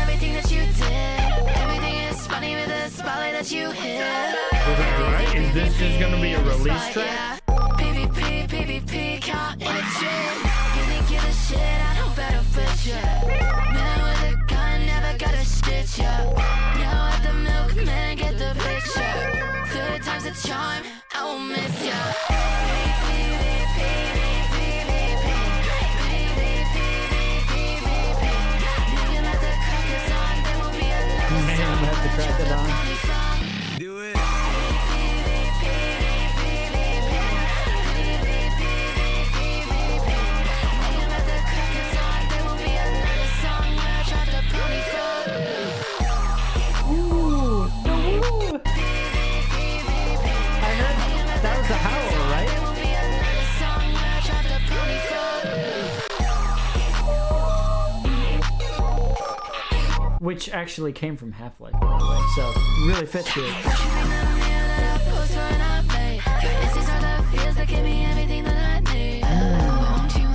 Everything that you did, everything is funny with the spotlight that you hit. Right? Is this just gonna be a release track? PvP, count in a shit. You didn't give a shit, I don't better fit ya. Man with a gun, never gotta stitch ya. Now at the milk, man, get the picture. 3 times the charm, I won't miss ya. Man, let the crack it on. Do it. I heard that was a howl, right? Which actually came from Half-Life, by the way, so really fits here. Won't you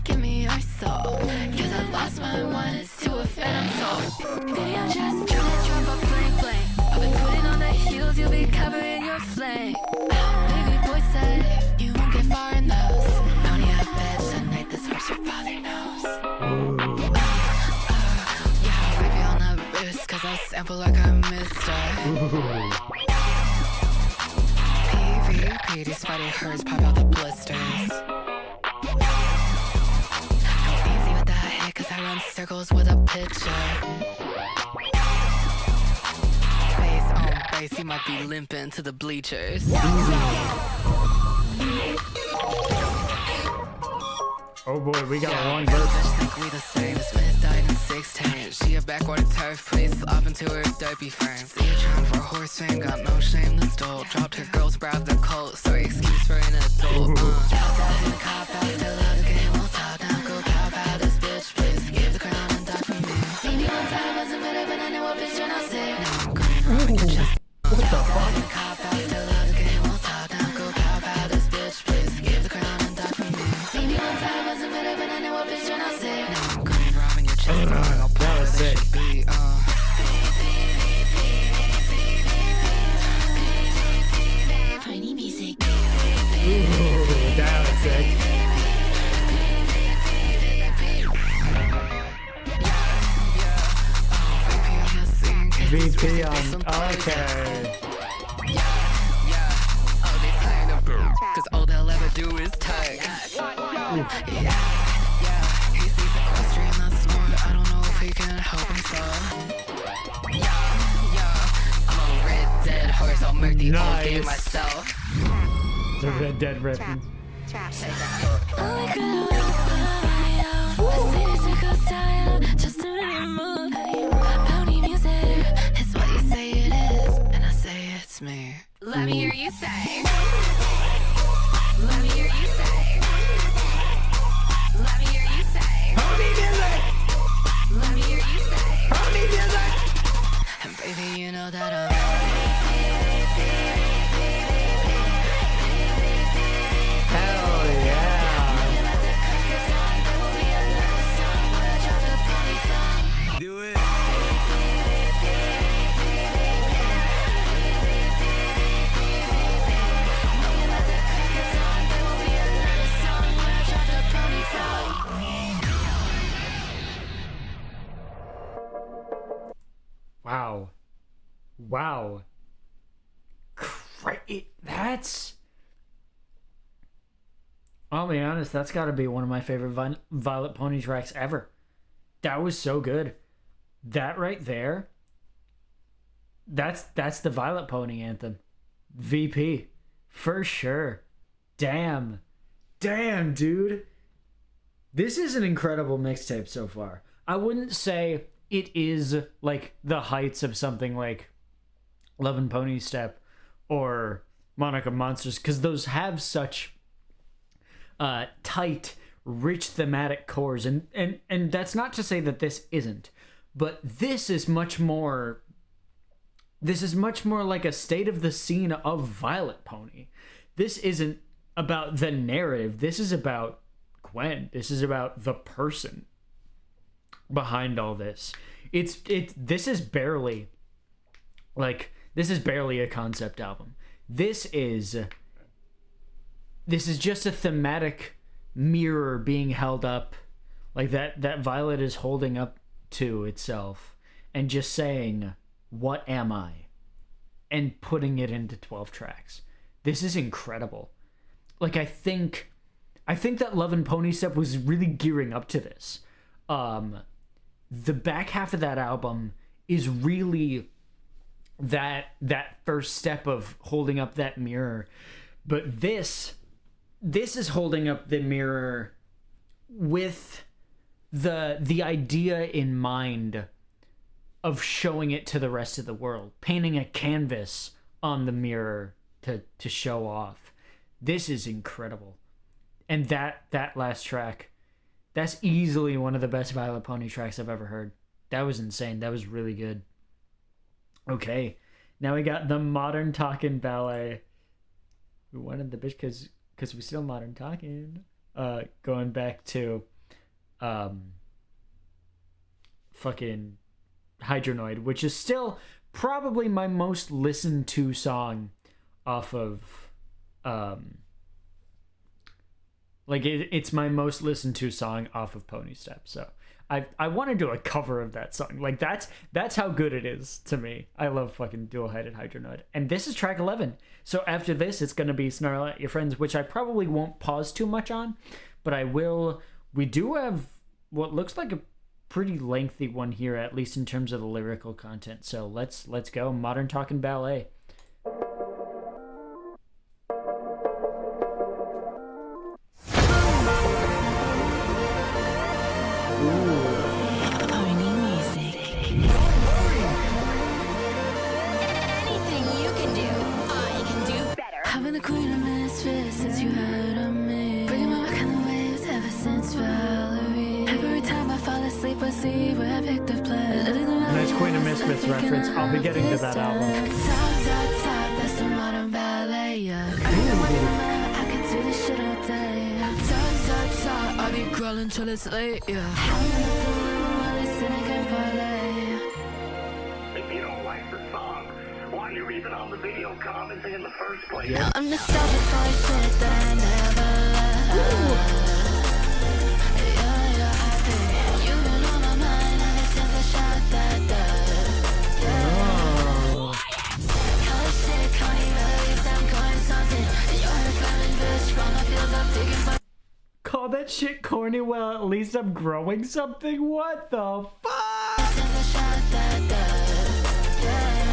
give me your soul? 'Cause I lost my one, it's to a phantom soul. Baby, I'm just trying to drop a bling. I've been putting on the heels, you'll be covering your flame. Baby boy said you won't get far in those. Only have bed tonight, this horse your father knows. Yeah, baby on the wrist, 'cause I sample like a mister. PvP, these fighting hers pop out the blisters. Go easy with that hit, 'cause I run circles with a pitcher. Base on base, he might be limping to the bleachers. Oh boy, we got a long verse. Just think we the same. Smith died in 16. She a backwater turf place, slop into her dopey friends. See her trying for a horse fame, got no shame, the stole. Dropped her girls, browed the cult, sorry excuse for an adult. Chopped out in the cop out, still out the game, won't stop. Now go pop out this bitch, please. Give the crown and die for me. Maybe one time wasn't better, but I know what bitch when I say. Now I'm going wrong, your chest. What the fuck? Cop out, still out the game, won't stop. Now go pop out this bitch, please. Give the crown and die for me. Maybe one time wasn't better, but I know what bitch when I say. Now I'm going robbing your chest. That was sick. Tiny music. Ooh, that was sick. VP on. Okay. Cause all they'll ever do is tug. Yeah. He sees equestrian, that's smart. I don't know if he can help himself. I'm a red dead horse, I'll murder the old game myself. The Red Dead reference. Just a minute move. I don't need music. It's what you say it is, and I say it's me. Let me hear you say. Let me hear you say. Let me hear you say. Honey music. Let me hear you say. Honey music. And baby, you know that I'm. Hell yeah. Do it. Wow. Wow. That's... I'll be honest, that's got to be one of my favorite Violet Pony tracks ever. That was so good. That right there, that's the Violet Pony anthem. VP. For sure. Damn. Damn, dude. This is an incredible mixtape so far. I wouldn't say it is like the heights of something like Love and Pony Step or Monarch of Monsters, because those have such tight, rich thematic cores, and that's not to say that this isn't, but this is much more like a state of the scene of Vylet Pony. This isn't about the narrative. This is about Gwen. This is about the person behind all this. This is barely a concept album. This is just a thematic mirror being held up, like that Vylet is holding up to itself and just saying, what am I? And putting it into 12 tracks. This is incredible. Like, I think that Love and Pony Step was really gearing up to this. The back half of that album is really that first step of holding up that mirror. But this is holding up the mirror with the idea in mind of showing it to the rest of the world, painting a canvas on the mirror to show off. This is incredible. And that last track, that's easily one of the best Vylet Pony tracks I've ever heard. That was insane. That was really good. Okay, now we got the Modern Talking Ballet. We wanted the bitch because we still modern talking. Going back to fucking Hydronoid, which is still probably my most listened to song off of it's my most listened to song off of Pony Step. So I want to do a cover of that song. Like, that's how good it is to me. I love fucking dual-headed Hydronoid. And this is track 11. So after this, it's going to be Snarl at Your Friends, which I probably won't pause too much on, but I will. We do have what looks like a pretty lengthy one here, at least in terms of the lyrical content. So let's go. Modern Talking Ballet. The queen of misfits since you had on me. Bringing my back on the waves ever since Valerie. Every time I fall asleep, I see where I picked up play. Nice Queen of Misfits reference. I'll be getting to that album. Top, that's the modern ballet, yeah. I can do this shit all day. Top, I'll be crawling till it's late, yeah. I'm in the room while it's cynic and parlay. If you don't like the song, why are you even on the video commenting in the first place? Yeah. I'm nostalgic for shit that I never left. Yeah, I think you've been on my mind ever since I shot that dove. Yeah. Color shit, Coney Release, I'm going something. And you're a flaming bitch from the fields of digging for. Call that shit corny, well, at least I'm growing something? What the fuck? Since I shot that dove. Yeah.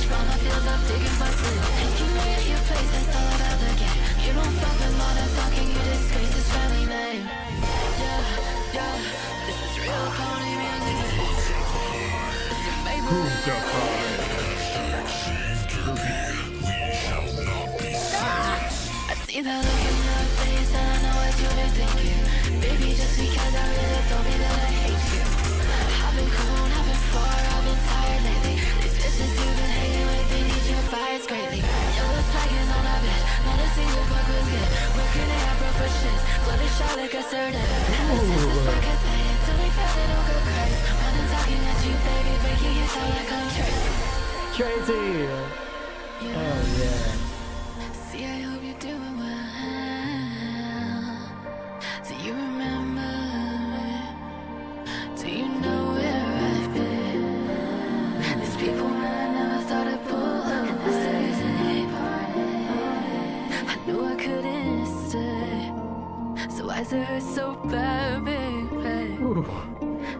From the fields of digging for sleep. And you know your place, that's all about the game. You don't fuck with modern talking, you disgrace his family name. Yeah, this is real pony music. This is Maybelline. I see that look in your face and I know what you've been thinking. Baby, just because I really don't mean that I hate you. I've been cool, I've been far, I've been tired lately. These bitches you've been hanging with, they need your fires greatly. Yo, the flag is on our bed, not a single fuck was good. Working it out, bro, for shit. Flood a shot like a certain. Ever since this fuck had faded, till they felt it all go crazy. Running talking at you, baby, breaking it sound like I'm Tracy. Tracy! Oh, yeah. See, I hope you're doing well. Do you remember me? Do you know where I've been? These people I never thought I'd pull up, and that's the reason they parted. I knew I couldn't stay, so why is it hurt so bad, baby?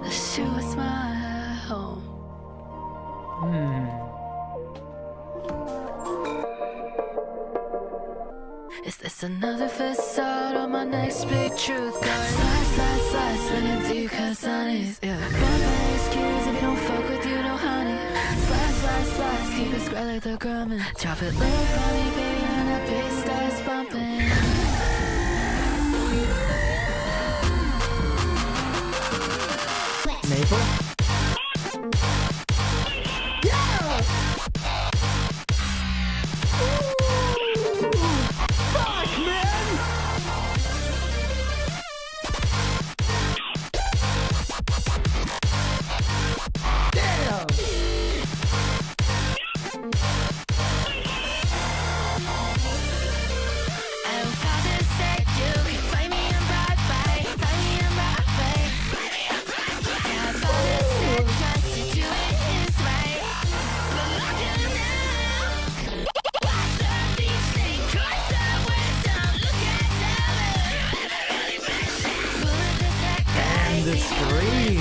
The shit was my home. Is this another facade or my next big truth? Slice, spinning deep, cause honey's, yeah. Bumping excuse if you don't fuck with you, no honey. Slice, keep it square like the Grumman. Drop it low for me, baby, and that bass starts bumping. Maple? The screams.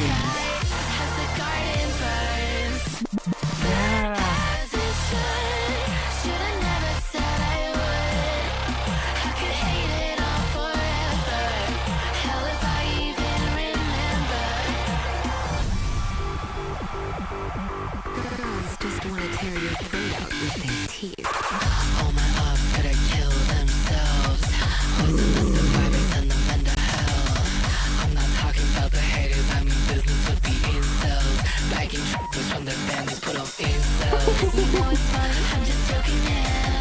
Girls just want to tear your throat out with their teeth. All my loves gotta kill themselves. Poison the survivors and the men to hell. I'm not talking about the haters, I mean business with the incels. Bagging trippers from their families, put on incels. You know it's funny, I'm just joking, man.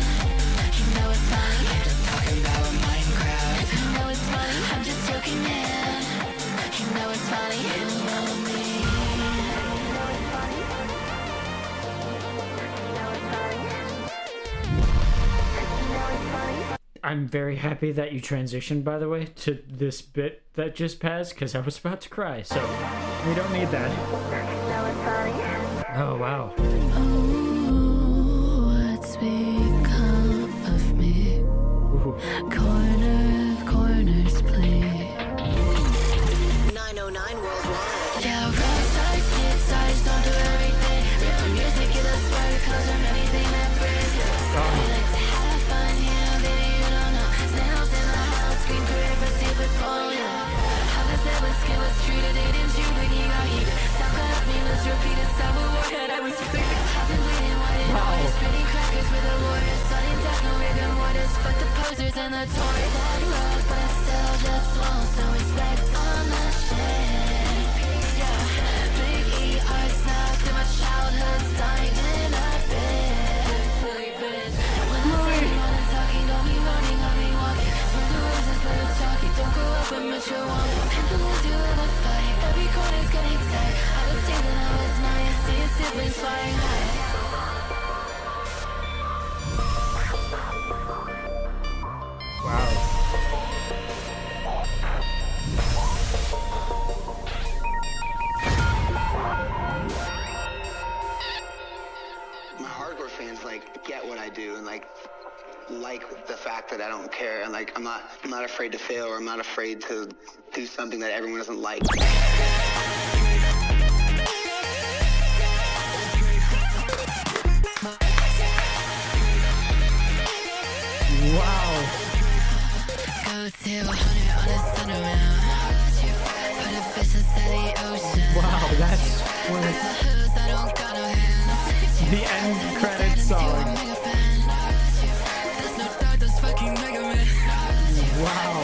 You know it's funny, I'm just talking about Minecraft. You know it's funny, I'm just joking, man. You know it's funny, you know me. I'm very happy that you transitioned, by the way, to this bit that just passed, because I was about to cry, so we don't need that. Oh, wow. Oh, what's become of me? Ooh. Corners, please. 909 worldwide. Yeah, rock stars, kid size, don't do everything. Rip the music, get us spark, cause I'm anything that breaks. We like to have fun, yeah, baby, you don't know. Snails in the house, scream career for stupid ball, yeah. How was that when skin was treated, they didn't you when you got heated. Stop cut up, needless, repeated, stop a warhead, I was figured. I've been bleeding, white and spitting crackers with the warriors. Sudden death, no rigor mortis. Fuck the posers and the toys. That love, but I still just want some respect on the shit. Yeah, big ER snap through my childhood's dying in a bit. When I'm sitting on and talking, don't be running, I'll be walking. From the roses, but I'm talking, don't grow up and mature one. Can't lose you in a fight, every corner's getting tight. I was standing, I was nice, seeing siblings flying high. Wow. My hardcore fans get what I do and like the fact that I don't care and I'm not afraid to fail or I'm not afraid to do something that everyone doesn't like. Wow. Go to 100 on a sun around. Put a fish inside the ocean. Wow, that's the end credits song. Wow.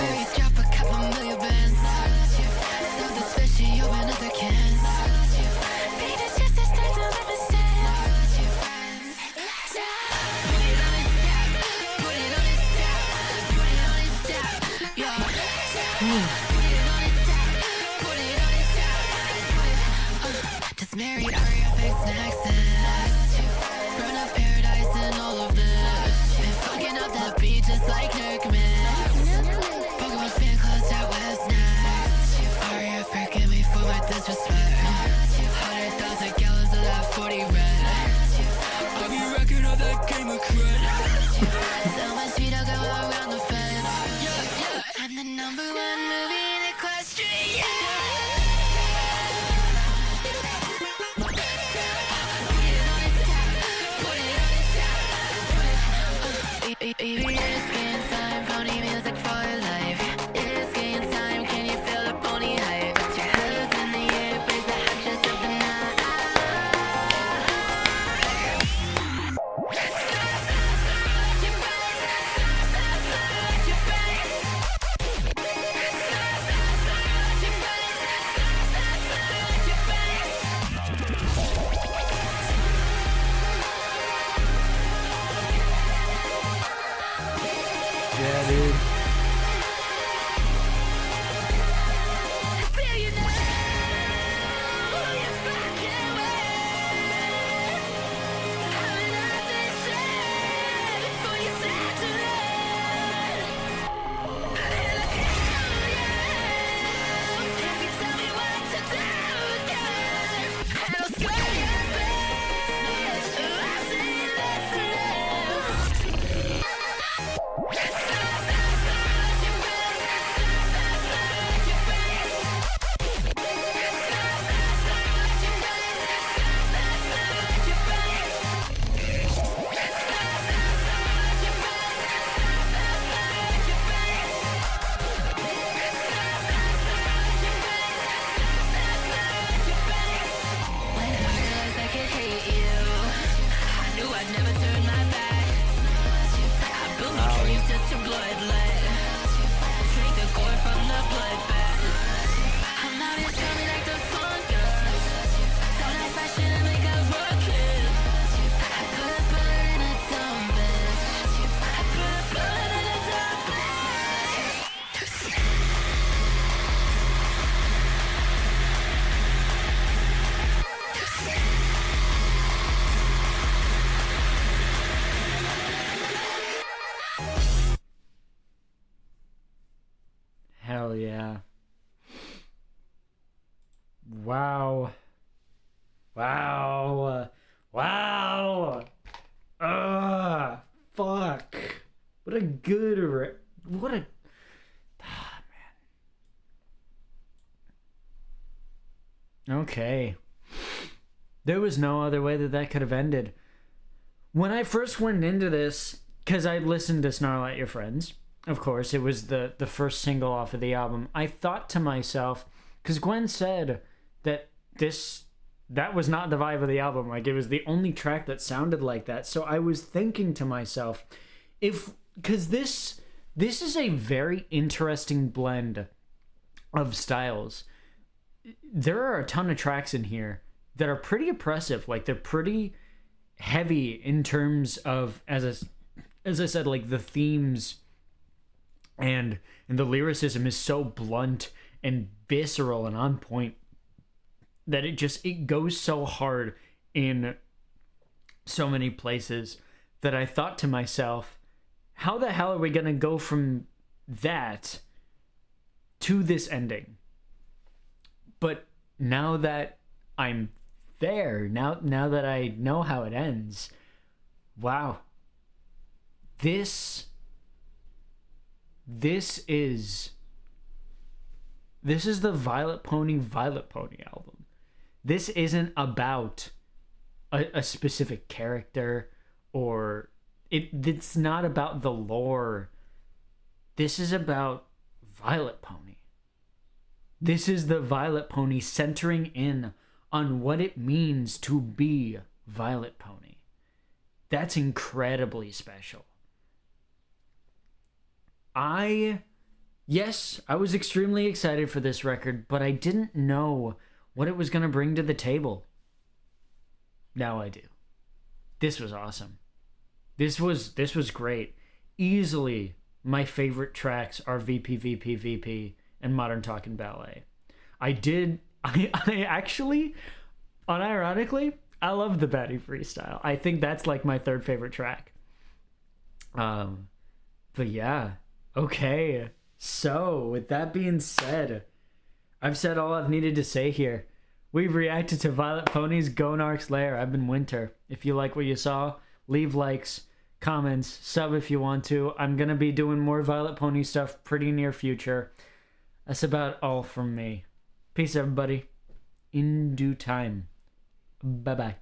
Just married RFX Nexus. Run up paradise and all of this. Been fucking up that beat just like Kirkman. Pokemon fan closed out West next. RF forgive me for my disrespect. 100,000 gallons of that 40 red. I'll be record of that game of cred. So much speed I'll go around the fence. I'm the #1 movie. Okay. There was no other way that could have ended. When I first went into this, because I listened to Snarl at Your Friends, of course, it was the first single off of the album, I thought to myself, because Gwen said that that was not the vibe of the album, like it was the only track that sounded like that. So I was thinking to myself, because this is a very interesting blend of styles. There are a ton of tracks in here that are pretty oppressive, like they're pretty heavy in terms of, as I said, like the themes and the lyricism is so blunt and visceral and on point that it goes so hard in so many places that I thought to myself, how the hell are we gonna go from that to this ending? But now that I'm there, now that I know how it ends, wow, this is the Violet Pony album. This isn't about a specific character, or it's not about the lore. This is about Violet Pony. This is the Violet Pony centering in on what it means to be Violet Pony. That's incredibly special. I was extremely excited for this record, but I didn't know what it was going to bring to the table. Now I do. This was awesome. This was great. Easily my favorite tracks are VP, and Modern Talking Ballet. I actually, unironically, I love the Batty freestyle. I think that's like my third favorite track. But yeah, okay. So, with that being said, I've said all I've needed to say here. We've reacted to Vylet Pony's GONARCH'S LAIR. I've been Winter. If you like what you saw, leave likes, comments, sub if you want to. I'm going to be doing more Vylet Pony stuff pretty near future. That's about all from me. Peace, everybody. In due time. Bye-bye.